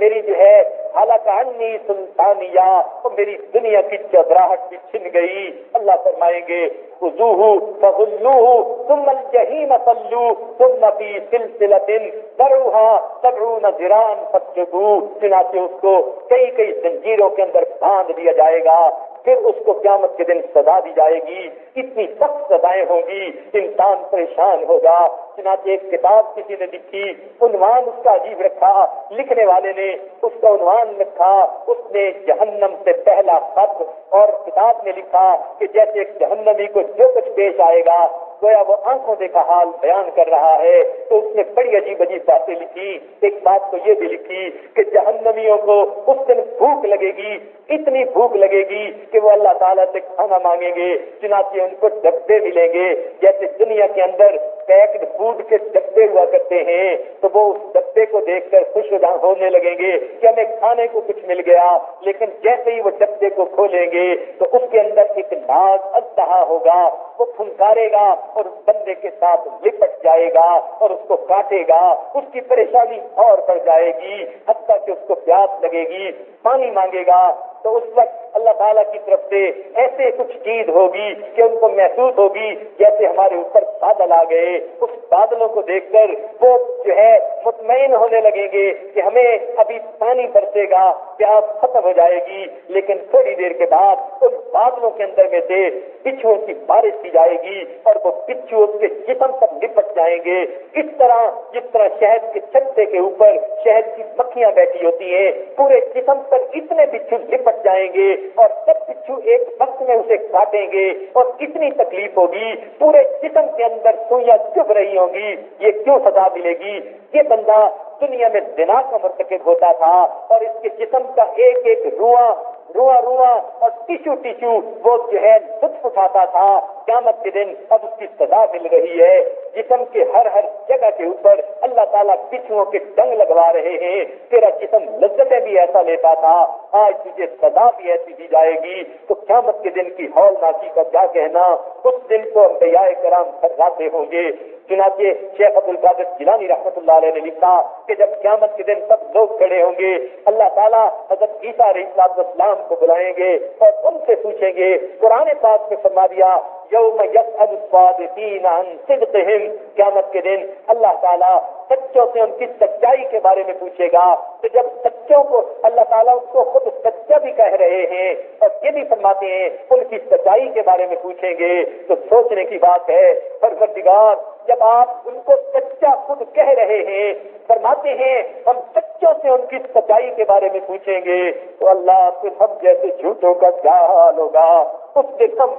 میری جو ہے حالانکہ انی سلطانیہ، اور میری دنیا کی چودراہٹ بھی چھن گئی۔ اللہ فرمائیں گے خذوہ فغلوہ ثم الجحیم صلوہ ثم فی سلسلۃ ذرعہا 70 ذراعا فاسلکوہ، چنانچہ اس کو کئی کئی زنجیروں کے اندر باندھ دیا جائے گا، پھر اس کو قیامت کے دن سزا دی جائے گی، اتنی سخت سزائیں ہوں گی، انسان پریشان ہوگا۔ چنانچہ ایک کتاب کسی نے لکھی، عنوان اس کا عجیب رکھا، لکھنے والے نے اس کا عنوان لکھا، اس نے جہنم سے پہلا خط، اور کتاب میں لکھا کہ جیسے ایک جہنمی کو جو کچھ پیش آئے گا گویا وہ آنکھوں دیکھا حال بیان کر رہا ہے۔ تو اس نے بڑی عجیب عجیب باتیں لکھی۔ ایک بات تو یہ بھی لکھی کہ جہنمیوں کو اس دن بھوک لگے گی، اتنی بھوک لگے گی کہ وہ اللہ تعالیٰ سے کھانا مانگیں گے، چنانچہ ان کو ڈبے ملیں گے جیسے دنیا کے اندر پیکڈ فوڈ کے ڈبے ہوا کرتے ہیں، تو وہ اس ڈبے کو دیکھ کر خوش ہونے لگیں گے کہ ہمیں کھانے کو کچھ مل گیا۔ لیکن جیسے ہی وہ ڈبے کو کھولیں گے تو اس کے اندر ایک ناگ اژدہا ہوگا، وہ پھنکارے گا اور اس بندے کے ساتھ لپٹ جائے گا اور اس کو کاٹے گا، اس کی پریشانی اور بڑھ جائے گی، حتیٰ کہ اس کو پیاس لگے گی، پانی مانگے گا۔ تو اس وقت اللہ تعالیٰ کی طرف سے ایسے کچھ چیز ہوگی کہ ان کو محسوس ہوگی جیسے ہمارے اوپر بادل آ گئے۔ اس بادلوں کو دیکھ کر وہ جو ہے مطمئن ہونے لگیں گے کہ ہمیں ابھی پانی برسے گا، پیاس ختم ہو جائے گی، لیکن تھوڑی دیر کے بعد ان بادلوں کے اندر میں سے بچھوؤں کی بارش کی جائے گی اور وہ بچھو اس کے جسم پر لپٹ جائیں گے، اس طرح جس طرح شہد کے چھتے کے اوپر شہد کی مکھیاں بیٹھی ہوتی ہیں، پورے جسم پر اتنے بچھو لپٹ جائیں گے اور سب بچھو ایک وقت میں اسے کاٹیں گے، اور کتنی تکلیف ہوگی، پورے جسم کے اندر سوئیاں چبھ رہی ہوں گی۔ یہ کیوں سزا ملے گی؟ یہ بندہ دنیا میں زنا کا مرتکب ہوتا تھا اور اس کے جسم کا ایک ایک روآں اور ٹیشو وہ جو ہے لطف اٹھاتا تھا۔ قیامت کے دن اب اس کی سزا مل رہی ہے، جسم کے ہر جگہ کے اوپر اللہ تعالیٰ بچھوؤں کے ڈنگ لگوا رہے ہیں، تیرا جسم لذتیں بھی ایسا لیتا تھا، آج تجھے سزا بھی ایسی دی جائے گی۔ تو قیامت کے دن کی ہولناکی کا کیا کہنا، اس دن کو انبیاء کرام تھراتے ہوں گے۔ چنانچہ شیخ عبد القادر جیلانی رحمۃ اللہ علیہ نے لکھا کہ جب قیامت کے دن سب لوگ کھڑے ہوں گے، اللہ تعالیٰ حضرت عیسیٰ علیہ السلام کو بلائیں گے اور ان سے پوچھیں گے۔ قرآن پاک میں فرما دیا یوم یسأل الصادقین عن صدقہم، قیامت کے دن اللہ تعالیٰ سچوں سے ان کی سچائی کے بارے میں پوچھے گا۔ تو جب سچوں کو اللہ تعالیٰ ان کو خود سچا بھی کہہ رہے ہیں اور یہ بھی فرماتے ہیں ان کی سچائی کے بارے میں پوچھیں گے، تو سوچنے کی بات ہے پروردگار جب آپ ان کو سچا خود کہہ رہے ہیں، فرماتے ہیں ہم سچوں سے ان کی سچائی کے بارے میں پوچھیں گے، تو اللہ پھر ہم جیسے جھوٹوں کا کیا حال ہوگا؟ اس دن ہم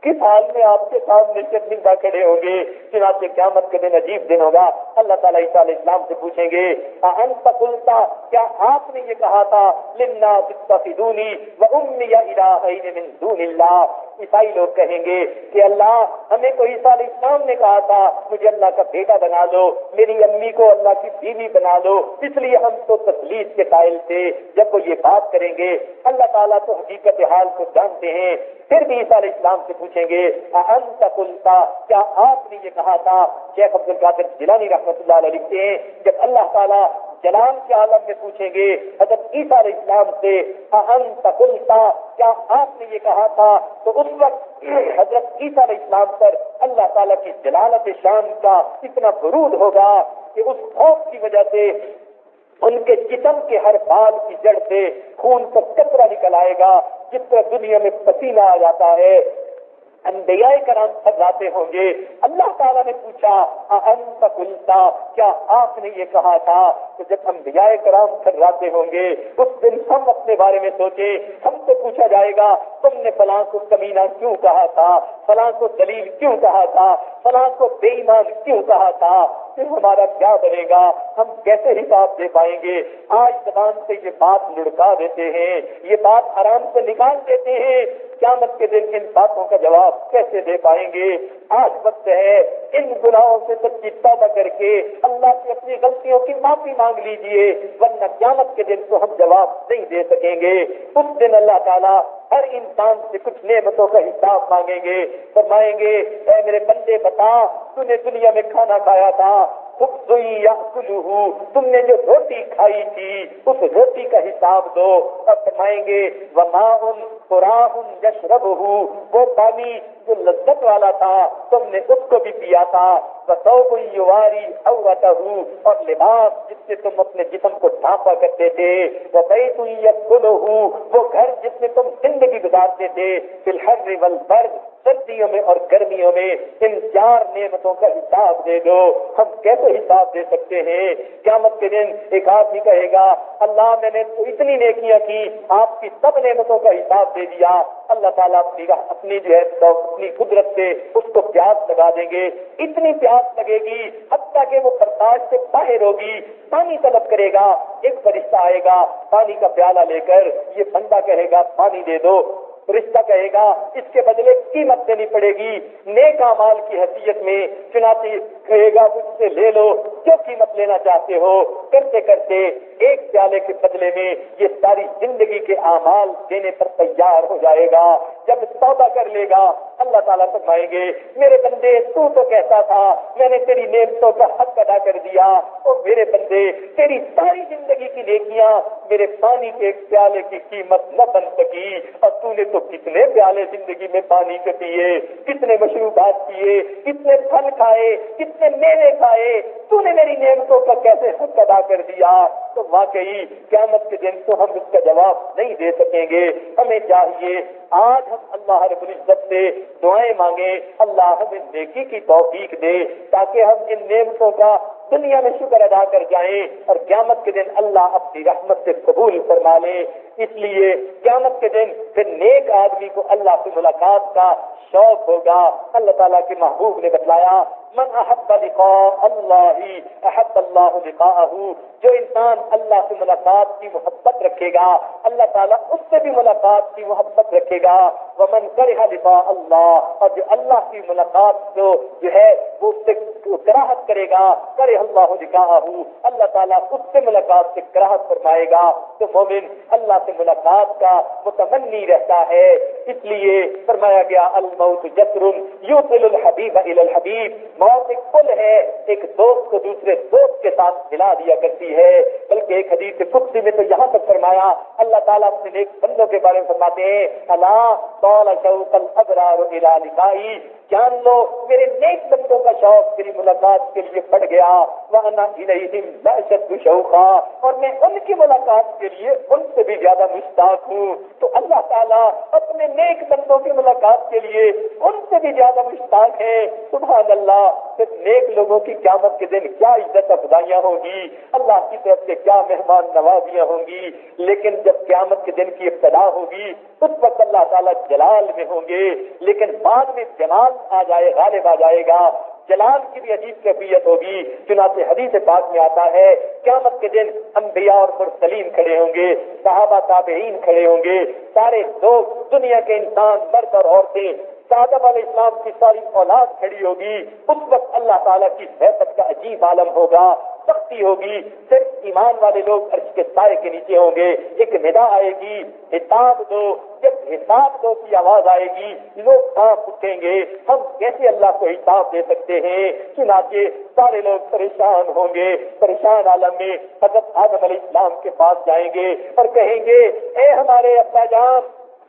کس حال میں آپ کے سامنے شرمندہ کھڑے ہوں گے؟ چنانچہ قیامت کے دن عجیب دن ہوگا۔ اللہ تعالیٰ عیسیٰ علیہ السلام سے پوچھیں گے اَأَنْتَ قُلْتَ، کیا آپ نے یہ کہا تھا لِلنَّاسِ اتَّخِذُونِی وَأُمِّیَ إِلَٰہَیْنِ مِن دُونِ اللَّہ؟ عیسائی لوگ کہیں گے کہ اللہ ہمیں تو عیسیٰ علیہ السلام نے کہا تھا مجھے اللہ کا بیٹا بنا لو، میری امی کو اللہ کی بیوی بنا لو، اس لیے ہم تو تثلیث کے قائل تھے۔ جب وہ یہ بات کریں گے اللہ تعالیٰ تو حقیقت حال کو جانتے ہیں، پھر بھی عیسیٰ علیہ السلام سے پوچھیں گے اَأَنْتَ قُلْتَ، کیا آپ نے یہ کہا تھا؟ شیخ عبد القادر جیلانی رحمۃ اللہ علیہ لکھتے ہیں جب اللہ تعالیٰ جلال کے عالم میں پوچھیں گے حضرت عیسیٰ علیہ السلام سے اَأَنْتَ قُلْتَ، کیا آپ نے یہ کہا تھا؟ تو اس وقت حضرت عیسیٰ علیہ السلام پر اللہ تعالیٰ کی جلالت شان کا اتنا برود ہوگا کہ اس خوف کی وجہ سے ان کے جسم کے ہر بال کی جڑ سے خون کا قطرہ نکل آئے گا، جس طرح دنیا میں پسینہ آ جاتا ہے۔ انبیاء کرام سب ہوں گے۔ اللہ تعالیٰ نے پوچھا اَأَنْتَ قُلْتَ، کیا آپ نے یہ کہا تھا؟ تو جب انبیاء کرام سب ہوں گے اس دن ہم اپنے اپنے بارے میں سوچے. ہم سے پوچھا جائے گا تم نے فلاں کو کمینہ کیوں کہا تھا, فلاں کو دلیل کیوں کہا تھا, فلاں کو بے ایمان کیوں کہا تھا. پھر ہمارا کیا بنے گا؟ ہم کیسے حساب دے پائیں گے؟ آج زبان سے یہ بات لڑکا دیتے ہیں, یہ بات آرام سے نکال دیتے ہیں. قیامت کے دن ان باتوں کا جواب کیسے دے پائیں گے؟ آج وقت ہے ان گناہوں سے سچی توبہ کر کے اللہ سے اپنی غلطیوں کی معافی مانگ لیجئے, ورنہ قیامت کے دن تو ہم جواب نہیں دے سکیں گے. اس دن اللہ تعالیٰ ہر انسان سے کچھ نعمتوں کا حساب مانگیں گے. فرمائیں گے اے میرے بندے بتا, تو نے دنیا میں کھانا کھایا تھا, تم نے جو روٹی کھائی تھی اس روٹی کا حساب دو. اور فرمائیں گے وماء فراہ یشربہ, وہ پانی جو لذت والا تھا تم نے اس کو بھی پیا تھا. وثوب یواری عورتہ, اور لباس جس سے تم اپنے جسم کو ڈھانپا کرتے تھے. وبیت یسکنہ, وہ گھر جس میں تم زندگی گزارتے تھے. فی الحر والبرد, سردیوں میں اور گرمیوں میں. ان چار نعمتوں کا حساب دے دو. ہم کیسے حساب دے سکتے ہیں؟ قیامت کے دن ایک آدمی کہے گا اللہ میں نے تو اتنی نیکیاں کی, آپ کی سب نعمتوں کا حساب دے دیا. اللہ تعالیٰ اپنی جو ہے تو اپنی قدرت سے اس کو پیاس لگا دیں گے. اتنی پیاس لگے گی حتیٰ کہ وہ برداشت سے باہر ہوگی, پانی طلب کرے گا. ایک فرشتہ آئے گا پانی کا پیالہ لے کر, یہ بندہ کہے گا پانی دے دو. فرشتہ کہے گا اس کے بدلے قیمت دینی پڑے گی نیک اعمال کی حیثیت میں. چنانچہ کہے گا مجھ سے لے لو جو قیمت لینا چاہتے ہو. کرتے کرتے ایک پیالے کے بدلے میں یہ ساری زندگی کے اعمال دینے پر تیار ہو جائے گا. جب توبہ کر لے گا اللہ تعالیٰ فرمائیں گے میرے بندے تو کہتا تھا میں نے تیری نعمتوں کا حق ادا کر دیا, اور میرے بندے تیری ساری زندگی کی نیکیاں میرے پانی کے ایک پیالے کی قیمت نہ بن سکی. اور تو نے تو کتنے پیالے زندگی میں پانی کے پیے, کتنے مشروبات پیے, کتنے پھل کھائے, کتنے میوے کھائے, تو نے میری نعمتوں کا کیسے حق ادا کر دیا؟ تو واقعی قیامت کے دن تو ہم اس کا جواب نہیں دے سکیں گے. ہمیں چاہیے آج ہم اللہ رب العزت سے دعائیں مانگیں, اللہ ہمیں نیکی کی توفیق دے تاکہ ہم ان نعمتوں کا دنیا میں شکر ادا کر جائیں اور قیامت کے دن اللہ اپنی رحمت سے قبول فرما لے. اس لیے قیامت کے دن پھر نیک آدمی کو اللہ سے ملاقات کا شوق ہوگا. اللہ تعالیٰ کے محبوب نے بتلایا من احب لقاء اللہ احب اللہ لقاءہ, جو انسان اللہ سے ملاقات کی محبت رکھے گا اللہ تعالیٰ اس سے بھی ملاقات کی محبت رکھے گا. ومن کرہ لقاء اللہ, اور جو اللہ کی ملاقات کو جو ہے وہ اس سے کراہت کرے گا, کرہ اللہ لقاءہ, اللہ تعالیٰ اس سے ملاقات سے کراہت فرمائے گا. تو مومن اللہ سے ملاقات کا متمنی رہتا ہے. اس لیے فرمایا گیا الموت جسر یوصل الحبیب الی الحبیب, موت ایک پل ہے, ایک دوست کو دوسرے دوست کے ساتھ ملا دیا کرتی ہے. بلکہ ایک حدیث قدسی میں تو یہاں تک فرمایا اللہ تعالیٰ اپنے نیک بندوں کے بارے میں فرماتے ہیں الا طال شوق الابرار الی لقائی, جان لو میرے نیک بندوں کا شوق تیری ملاقات کے لیے بڑھ گیا. وانا الیہم لاشد شوقا, اور میں ان کی ملاقات کے لیے ان سے بھی زیادہ مشتاق ہوں. تو اللہ تعالیٰ اپنے نیک بندوں کی ملاقات کے لیے ان سے بھی زیادہ مشتاق ہے. سبحان اللہ, صرف نیک لوگوں کی قیامت کے دن کیا عزت افزائیاں ہوں گی, اللہ کی طرف سے کیا مہمان نوازیاں ہوں گی. لیکن جب قیامت کے دن کی ابتدا ہوگی اس وقت اللہ تعالیٰ جلال میں ہوں گے, لیکن بعد میں جمال آ جائے, غالب آ جائے گا. جلال کی بھی عجیب کیفیت ہوگی. چنانچہ حدیث پاک میں آتا ہے قیامت کے دن انبیاء اور مرسلین کھڑے ہوں گے, صحابہ تابعین کھڑے ہوں گے, سارے لوگ دنیا کے انسان مرد اور عورتیں, آدم علیہ السلام کی ساری اولاد کھڑی ہوگی. اس وقت اللہ تعالیٰ کی حیثیت کا عجیب عالم ہوگا, سختی ہوگی. صرف ایمان والے لوگ عرش کے سائے کے نیچے ہوں گے. ایک ندا آئے گی حساب دو, جب حساب دو کی آواز آئے گی لوگ کانپ اٹھیں گے, ہم کیسے اللہ کو حساب دے سکتے ہیں. چنانچہ سارے لوگ پریشان ہوں گے. پریشان عالم میں حضرت آدم علیہ السلام کے پاس جائیں گے اور کہیں گے اے ہمارے ابا جان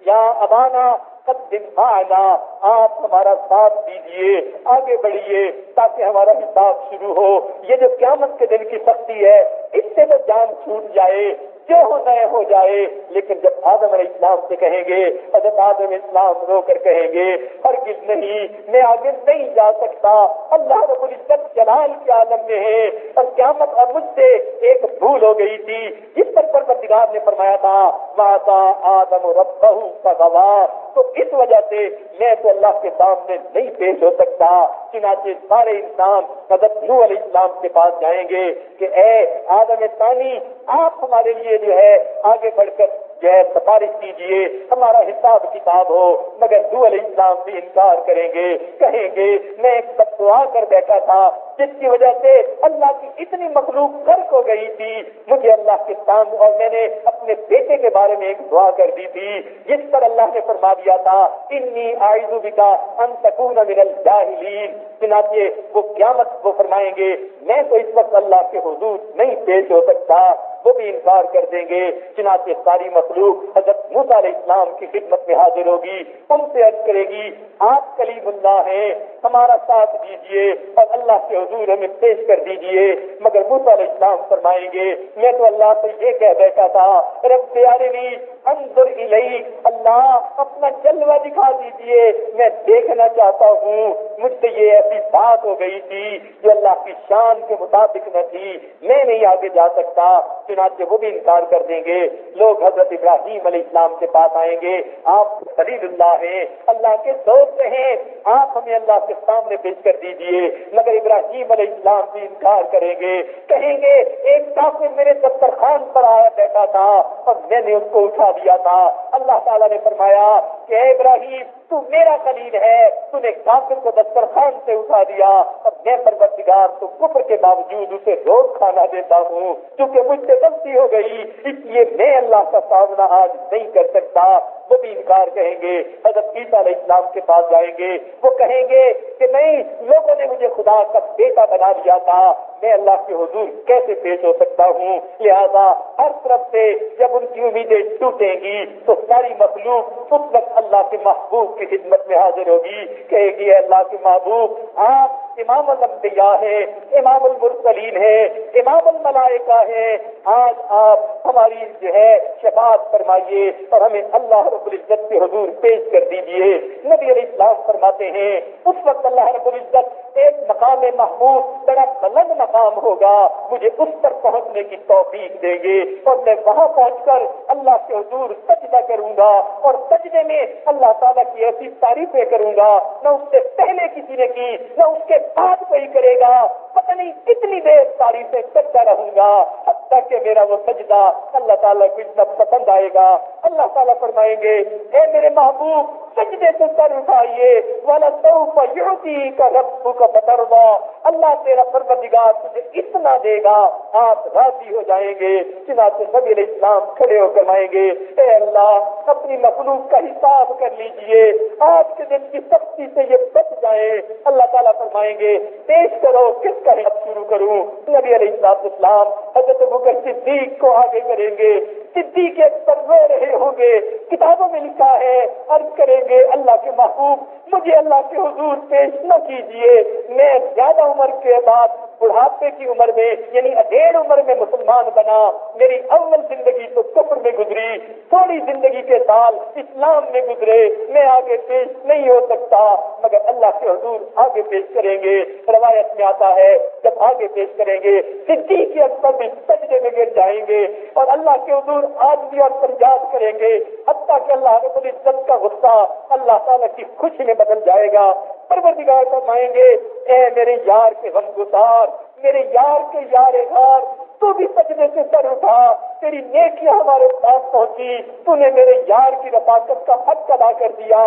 یا ابانا قدم معنا, آپ ہمارا ساتھ دیجئے, آگے بڑھیے تاکہ ہمارا حساب شروع ہو. یہ جو قیامت کے دن کی سختی ہے اس سے تو جان چھوٹ جائے. جو ہونا ہے ہو جائے. لیکن جب آدم علیہ السلام سے کہیں گے, حضرت آدم علیہ السلام رو کر کہیں گے, ہرگز نہیں, میں آگے نہیں جا سکتا. اللہ رب العزت جلال کے عالم میں ہے اور قیامت اور مجھ سے ایک بھول ہو گئی تھی, جس پر پروردگار نے فرمایا تھا وَعَصَىٰ آدَمُ رَبَّهُ فَغَوَىٰ. تو اس وجہ سے میں تو اللہ کے سامنے نہیں پیش ہو سکتا. چنانچہ سارے انسان حضرت نوح علیہ السلام کے پاس جائیں گے کہ اے آدم ثانی, آپ ہمارے لیے جو ہے آگے بڑھ کر جو ہے سفارش کیجئے, ہمارا حساب کتاب ہو. مگر نوح علیہ السلام بھی انکار کریں گے, کہیں گے میں ایک بد دعا کر بیٹھا تھا جس کی وجہ سے اللہ کی اتنی مخلوق غرق ہو گئی تھی. مجھے اللہ کے سامنے, اور میں نے اپنے بیٹے کے بارے میں ایک دعا کر دی تھی جس پر اللہ نے فرما دیا تھا انی اعوذ بک ان تکون من الجاہلین. چنانچہ وہ قیامت وہ فرمائیں گے میں تو اس وقت اللہ کے حضور نہیں پیش ہو سکتا, وہ بھی انکار کر دیں گے. چنانچہ ساری مخلوق حضرت موسیٰ علیہ السلام کی خدمت میں حاضر ہوگی, ان سے عرض کرے گی آپ کلیم اللہ ہیں, ہمارا ساتھ دیجئے اور اللہ کے حضور ہمیں پیش کر دیجئے. مگر موسیٰ علیہ السلام فرمائیں گے میں تو اللہ سے یہ کہہ بیٹھا تھا رب ارنی انظر الیک, اللہ اپنا جلوہ دکھا دیجئے, میں دیکھنا چاہتا ہوں. مجھ سے یہ ایسی بات ہو گئی تھی جو اللہ کی شان کے مطابق نہ تھی, میں نہیں آگے جا سکتا. چنانچہ وہ بھی انکار کر دیں گے. لوگ حضرت ابراہیم علیہ السلام کے پاس آئیں گے, آپ خلیل اللہ ہیں, اللہ کے دوست ہیں, آپ ہمیں اللہ کے سامنے پیش کر دیجئے. مگر ابراہیم علیہ السلام بھی انکار کریں گے, کہیں گے ایک کافر میرے دسترخوان پر آیا بیٹھا تھا اور میں نے اس کو اٹھا دیا تھا. اللہ تعالیٰ نے فرمایا کہ اے ابراہیم تو میرا خلیل ہے, تو نے کافر کو دسترخوان سے اٹھا دیا اور میں پروردگار تو کفر کے باوجود اسے روز کھانا دیتا ہوں. کیونکہ مجھ سے غلطی ہو گئی اس لیے میں اللہ کا سامنا آج نہیں کر سکتا. وہ بھی انکار کہیں گے. حضرت عیسیٰ علیہ السلام کے پاس جائیں گے, وہ کہیں گے کہ نہیں, لوگوں نے مجھے خدا کا بیٹا بنا دیا تھا, میں اللہ کے حضور کیسے پیش ہو سکتا ہوں. لہذا ہر طرف سے جب ان کی امیدیں ٹوٹیں گی تو ساری مخلوق اس وقت اللہ کے محبوب کی خدمت میں حاضر ہوگی, کہے گی اے اللہ کے محبوب آپ امام الانبیاء ہے, امام المرسلین ہے, امام الملائکہ ہے, آج آپ ہماری جو ہے شفاعت فرمائیے اور ہمیں اللہ رب العزت کے حضور پیش کر دیجئے. نبی علیہ السلام فرماتے ہیں اس وقت اللہ رب العزت ایک مقام محمود بڑا بلند مقام ہوگا, مجھے اس پر پہنچنے کی توفیق دیں گے اور میں وہاں پہنچ کر اللہ کے حضور سجدہ کروں گا اور سجدے میں اللہ تعالیٰ کی ایسی تعریفیں کروں گا نہ اس سے پہلے کسی نے کی نہ اس کے بعد کوئی کرے گا. پتہ نہیں کتنی دیر تعریفیں کرتا رہوں گا حتیٰ کہ میرا وہ سجدہ اللہ تعالیٰ کو اتنا پسند آئے گا. اللہ تعالیٰ فرمائیں گے اے میرے محبوب سجدے سے سر اٹھائیے, وَلَسَوْفَ يُعْطِيكَ رَبُّكَ فَتَرْضَىٰ, اللہ تیرا پروردگار تجھے اتنا دے گا آپ راضی ہو جائیں گے. چنانچہ نبی علیہ السلام کھڑے ہو کر مائیں گے اے اللہ اپنی مخلوق کا حساب کر لیجئے, آج کے دن کی سختی سے یہ بچ جائیں. اللہ تعالیٰ فرمائیں گے پیش کرو کس کا حساب شروع کروں. نبی علیہ السلام حضرت ابوبکر صدیق کو آگے کریں گے, صدیق اکبر رو رہے ہوں گے, کتابوں میں لکھا ہے عرض کریں گے اللہ کے محبوب مجھے اللہ کے حضور پیش نہ کیجئے, میں زیادہ عمر کے بعد بڑھاپے کی عمر میں یعنی ادھیڑ عمر میں مسلمان بنا, میری اول زندگی تو کفر میں گزری, تھوڑی زندگی کے سال اسلام میں گزرے, میں آگے پیش نہیں ہو سکتا. مگر اللہ کے حضور آگے پیش کریں گے. روایت میں آتا ہے جب آگے پیش کریں گے صدیق اکبر بھی سجدے میں گر جائیں گے اور اللہ کے حضور عاجزی اور فریاد کریں گے حتیٰ کہ اللہ رب العزت کا غصہ اللہ تعالیٰ کی خوشی میں بدل جائے گا. پروردگار فرمائیں گے اے میرے یار کے غمگسار, میرے یار کے یار غار, تو بھی سجدے سے سر اٹھا, تیری نیکیاں ہمارے پاس پہنچی, تو نے میرے یار کی رفاقت کا حق ادا کر دیا,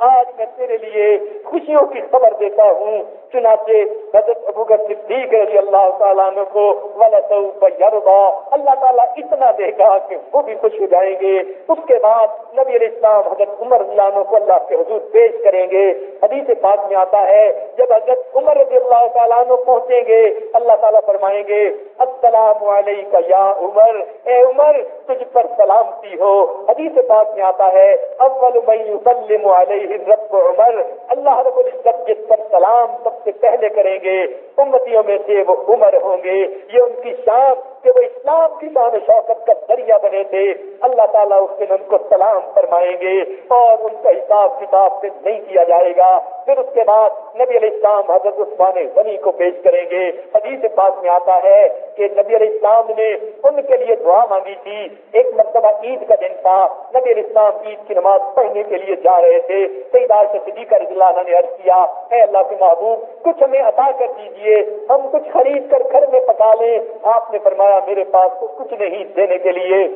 آج میں تیرے لیے خوشیوں کی خبر دیتا ہوں. چنانچہ حضرت ابوبکر صدیق رضی اللہ تعالیٰ عنہ کو وَلَسَوْفَ يَرْضَىٰ, اللہ تعالیٰ اتنا دے گا کہ وہ بھی خوش ہو جائیں گے. اس کے بعد نبی علیہ السلام حضرت عمر رضی اللہ عنہ کو اللہ کے حضور پیش کریں گے. حدیث پاک میں آتا ہے جب حضرت عمر رضی اللہ تعالیٰ عنہ پہنچیں گے اللہ تعالیٰ فرمائیں گے السلام علیکہ یا عمر, اے عمر تجھ پر سلامتی ہو. حدیث پاک میں آتا ہے اول من یسلم علیہ رب عمر, اللہ رب العزت جس پر سلام سب سے پہلے کریں گے امتیوں میں سے وہ عمر ہوں گے. یہ ان کی شان کہ وہ اسلام کی شان و شوکت کا ذریعہ بنے تھے، اللہ تعالیٰ اس دن ان کو سلام فرمائیں گے اور ان کا حساب کتاب سے نہیں کیا جائے گا۔ پھر اس کے بعد نبی علیہ السلام حضرت عثمان غنی کو پیش کریں گے۔ حدیث پاک میں آتا ہے کہ نبی علیہ السلام نے ان کے لیے دعا مانگی تھی۔ ایک مرتبہ عید کا دن تھا، نبی علیہ السلام عید کی نماز پڑھنے کے لیے جا رہے تھے۔ سیدہ عائشہ صدیقہ رضی اللہ عنہا نے عرض کیا، اے اللہ کے محبوب کچھ ہمیں عطا کر دیجئے، ہم کچھ خرید کر گھر میں پکا لیں۔ آپ نے فرمایا میرے پاس تو کچھ نہیں دینے کے لیے۔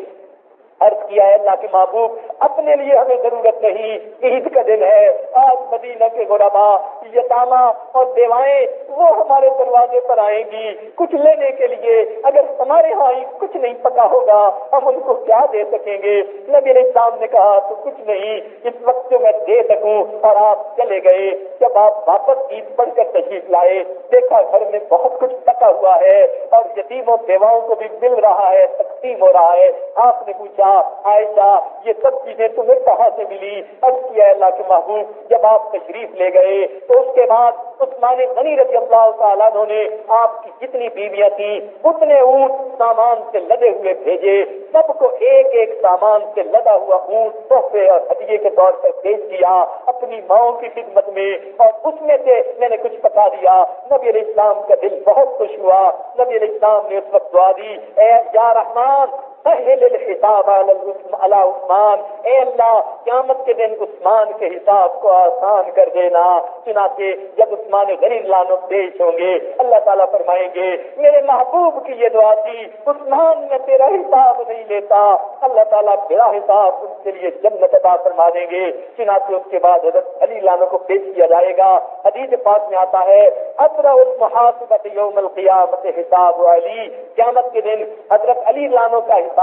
عرض کیا ہے اللہ کے محبوب اپنے لیے ہمیں ضرورت نہیں، عید کا دن ہے، آج مدینہ کے غربا یتامہ اور بیوائیں وہ ہمارے دروازے پر آئیں گی کچھ لینے کے لیے، اگر ہمارے ہاں ہی کچھ نہیں پکا ہوگا ہم ان کو کیا دے سکیں گے؟ نبی علیہ السلام نے کہا تو کچھ نہیں اس وقت جو میں دے سکوں، اور آپ چلے گئے۔ جب آپ واپس عید پڑھ کر تشریف لائے، دیکھا گھر میں بہت کچھ پکا ہوا ہے اور یتیموں بیواؤں کو بھی مل رہا ہے، تقسیم ہو رہا ہے۔ آپ نے پوچھا عائشہ یہ سب چیزیں تمہیں کہاں سے ملی؟ عرض کیا اللہ کے محبوب جب آپ تشریف لے گئے تو اس کے بعد عثمان غنی رضی اللہ تعالیٰ عنہ نے آپ کی جتنی بیویاں تھیں اتنے اونٹ سامان سے لدے ہوئے بھیجے، سب کو ایک ایک سامان سے لدا ہوا اونٹ تحفے اور ہدیے کے طور پر پیش کیا اپنی ماؤں کی خدمت میں، اور اس میں سے میں نے کچھ پکا دیا۔ نبی علیہ السلام کا دل بہت خوش ہوا۔ نبی علیہ السلام نے اس وقت دعا دی، اے یا رحمان سہل الحساب علی عثمان، اے اللہ قیامت کے دن عثمان کے حساب کو آسان کر دینا۔ چنانچہ جب عثمان غنی لانو پیش ہوں گے اللہ تعالیٰ فرمائیں گے میرے محبوب کی یہ دعا تھی، عثمان میں تیرا حساب نہیں لیتا، اللہ تعالیٰ بلا حساب ان کے لیے جنت عطا فرما دیں گے۔ چنانچہ اس کے بعد حضرت علی لانو کو پیش کیا جائے گا۔ حدیث پاک میں آتا ہے اسرع المحاسبۃ یوم القیامت حساب علی، قیامت کے دن حضرت علی لانو کا حساب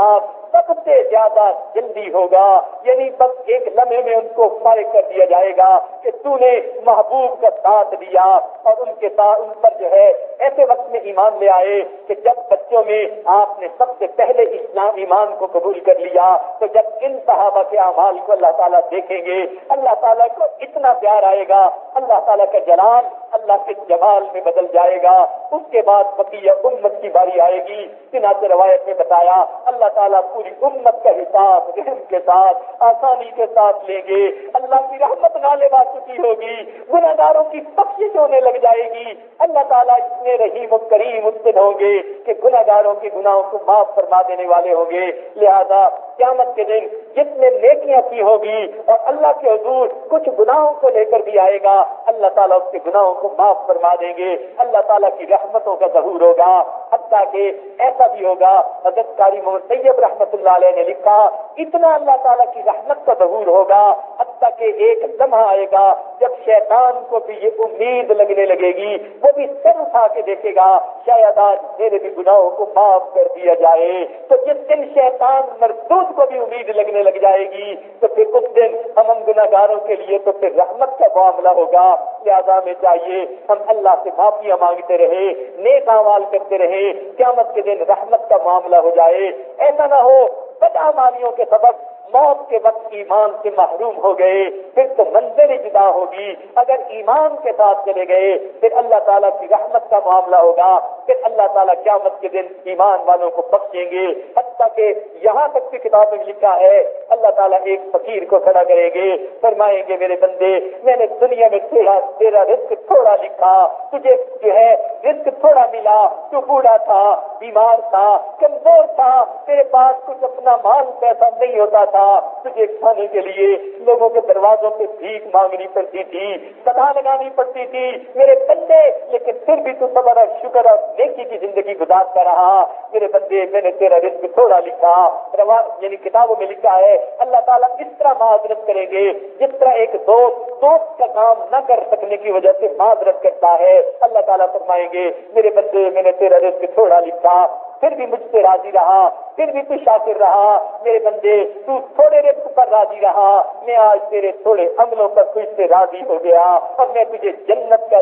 سب سے زیادہ جلدی ہوگا، یعنی بس ایک لمحے میں ان کو فارغ کر دیا جائے گا کہ تو نے محبوب کا ساتھ دیا اور ان کے ساتھ ان پر جو ہے ایسے وقت میں ایمان لے آئے کہ جب بچوں میں آپ نے سب سے پہلے اسلام ایمان کو قبول کر لیا تو جب ان صحابہ کے اعمال کو اللہ تعالیٰ دیکھیں گے اللہ تعالیٰ کو اتنا پیار آئے گا، اللہ تعالیٰ کا جلال اللہ کے جمال میں بدل جائے گا۔ اس کے بعد بقیہ امت کی باری آئے گی۔ چنانچہ روایت میں بتایا اللہ تعالیٰ پوری امت کا حساب رحم کے ساتھ آسانی کے ساتھ لیں گے، اللہ کی رحمت غالب آ چکی ہوگی، گناہگاروں کی بخشش ہونے لگ جائے گی، اللہ تعالیٰ اتنے رحیم و کریم اس دن ہوں گے کہ گناہگاروں کے گناہوں کو معاف فرما دینے والے ہوں گے۔ لہذا قیامت کے دن جس نے نیکیاں کی ہوگی اور اللہ کے حضور کچھ گناہوں کو لے کر بھی آئے گا اللہ تعالیٰ اس کے گناہوں کو معاف فرما دیں گے، اللہ تعالیٰ کی رحمتوں کا ظہور ہوگا۔ حتیٰ کہ ایسا بھی ہوگا حضرت قاری محمد طیب رحمۃ اللہ علیہ نے لکھا اتنا اللہ تعالیٰ کی رحمت کا ظہور ہوگا حتیٰ کہ ایک لمحہ آئے گا جب شیطان کو بھی یہ امید لگنے لگے گی، وہ بھی سر اٹھا کے دیکھے گا شاید آج میرے بھی گناہوں کو معاف کر دیا جائے۔ تو جس دن شیطان مردود کو بھی امید لگنے لگ جائے گی تو پھر اس دن ہم گناہگاروں کے لیے تو پھر رحمت کا معاملہ ہوگا۔ لہذا میں چاہیے ہم اللہ سے معافیاں مانگتے رہے، نیک اعمال کرتے رہے، قیامت کے دن رحمت کا معاملہ ہو جائے۔ ایسا نہ ہو بدعمالیوں کے سبب موت کے وقت ایمان سے محروم ہو گئے، پھر تو منزل جدا ہوگی۔ اگر ایمان کے ساتھ چلے گئے پھر اللہ تعالیٰ کی رحمت کا معاملہ ہوگا، پھر اللہ تعالیٰ قیامت کے دن ایمان والوں کو بخشیں گے۔ حتیٰ کہ یہاں تک کی کتاب میں لکھا ہے اللہ تعالیٰ ایک فقیر کو کھڑا کریں گے، فرمائیں گے میرے بندے میں نے دنیا میں تیرا رزق تھوڑا لکھا، تجھے جو ہے رزق تھوڑا ملا، تو بوڑھا تھا، بیمار تھا، کمزور تھا، تیرے پاس کچھ اپنا مال پیسہ نہیں ہوتا تھا، تجھے کھانے کے لیے لوگوں کے دروازوں پہ بھیک مانگنی پڑتی تھی، صدا لگانی پڑتی تھی میرے بندے، لیکن پھر بھی تو صبر اور شکر اور نیکی کی زندگی گزارتا رہا۔ میرے بندے میں نے تیرا رزق تھوڑا لکھا، یعنی کتابوں میں لکھا ہے اللہ تعالیٰ اس طرح معذرت کریں گے جس طرح ایک دوست کا کام نہ کر سکنے کی وجہ سے معذرت کرتا ہے۔ اللہ تعالیٰ فرمائیں گے میرے بندے میں نے تیرا رزق تھوڑا لکھا، پھر بھی مجھ سے راضی رہا، پھر بھی تو شاکر رہا، میرے بندے تو تھوڑے رزق پر راضی رہا، میں آج تیرے تھوڑے عملوں پر تجھ سے راضی ہو گیا اور میں تجھے جنت کا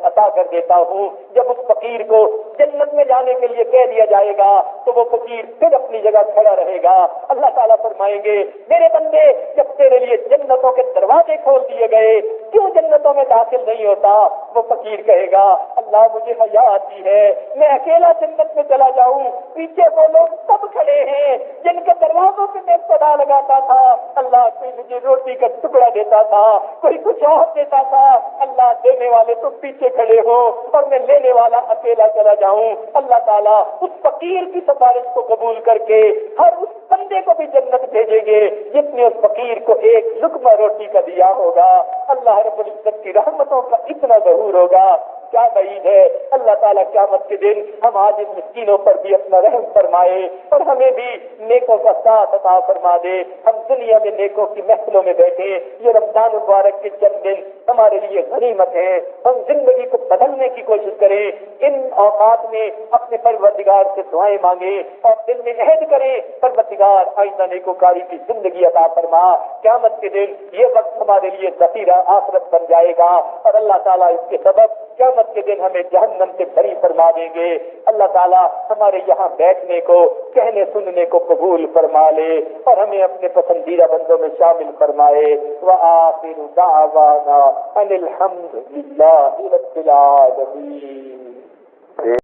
عطا کر دیتا ہوں۔ جب اس فقیر کو جنت میں جانے کے لیے کہہ دیا جائے گا تو وہ فقیر پھر اپنی جگہ کھڑا رہے گا۔ اللہ تعالیٰ فرمائیں گے میرے بندے جب تیرے لیے جنتوں کے دروازے کھول دیے گئے کیوں جنتوں میں داخل نہیں ہوتا؟ وہ فقیر کہے گا اللہ مجھے حیا آتی ہے، میں اکیلا جنت میں چلا جاؤں جاؤں، پیچھے وہ لوگ سب کھڑے ہیں جن کے دروازوں پہ میں صدا لگاتا تھا، اللہ کوئی مجھے روٹی کا ٹکڑا دیتا تھا، کوئی کچھ اور دیتا تھا، اللہ دینے والے تو پیچھے کھڑے ہو اور میں لینے والا اکیلا چلا جاؤں۔ اللہ تعالیٰ اس فقیر کی سفارش کو قبول کر کے ہر اس بندے کو بھی جنت بھیجیں گے جس نے اس فقیر کو ایک لقمہ روٹی کا دیا ہوگا۔ اللہ رب العزت کی رحمتوں کا اتنا ظہور ہوگا، کیا بعید ہے اللہ تعالیٰ قیامت کے دن ہم آج ان مسکینوں پر بھی اپنا رحم فرمائے اور ہمیں بھی نیکوں کا ساتھ عطا فرما دے۔ ہم دنیا میں نیکوں کی محفلوں میں بیٹھے، یہ رمضان مبارک کے چند دن ہمارے لیے غنیمت ہے، ہم زندگی کو بدلنے کی کوشش کریں، ان اوقات میں اپنے پروردگار سے دعائیں مانگیں اور دل میں عہد کریں پروردگار آئندہ نیکوکاری کی زندگی عطا فرما۔ قیامت کے دن یہ وقت ہمارے لیے ذخیرہ آخرت بن جائے گا اور اللہ تعالیٰ اس کے سبب قیامت کے دن ہمیں جہنم سے بری فرما دیں گے۔ اللہ تعالیٰ ہمارے یہاں بیٹھنے کو، کہنے سننے کو قبول فرما لے اور ہمیں اپنے پسندیدہ بندوں میں شامل فرمائے۔ وآخر دعوانا ان الحمد للہ رب العالمین۔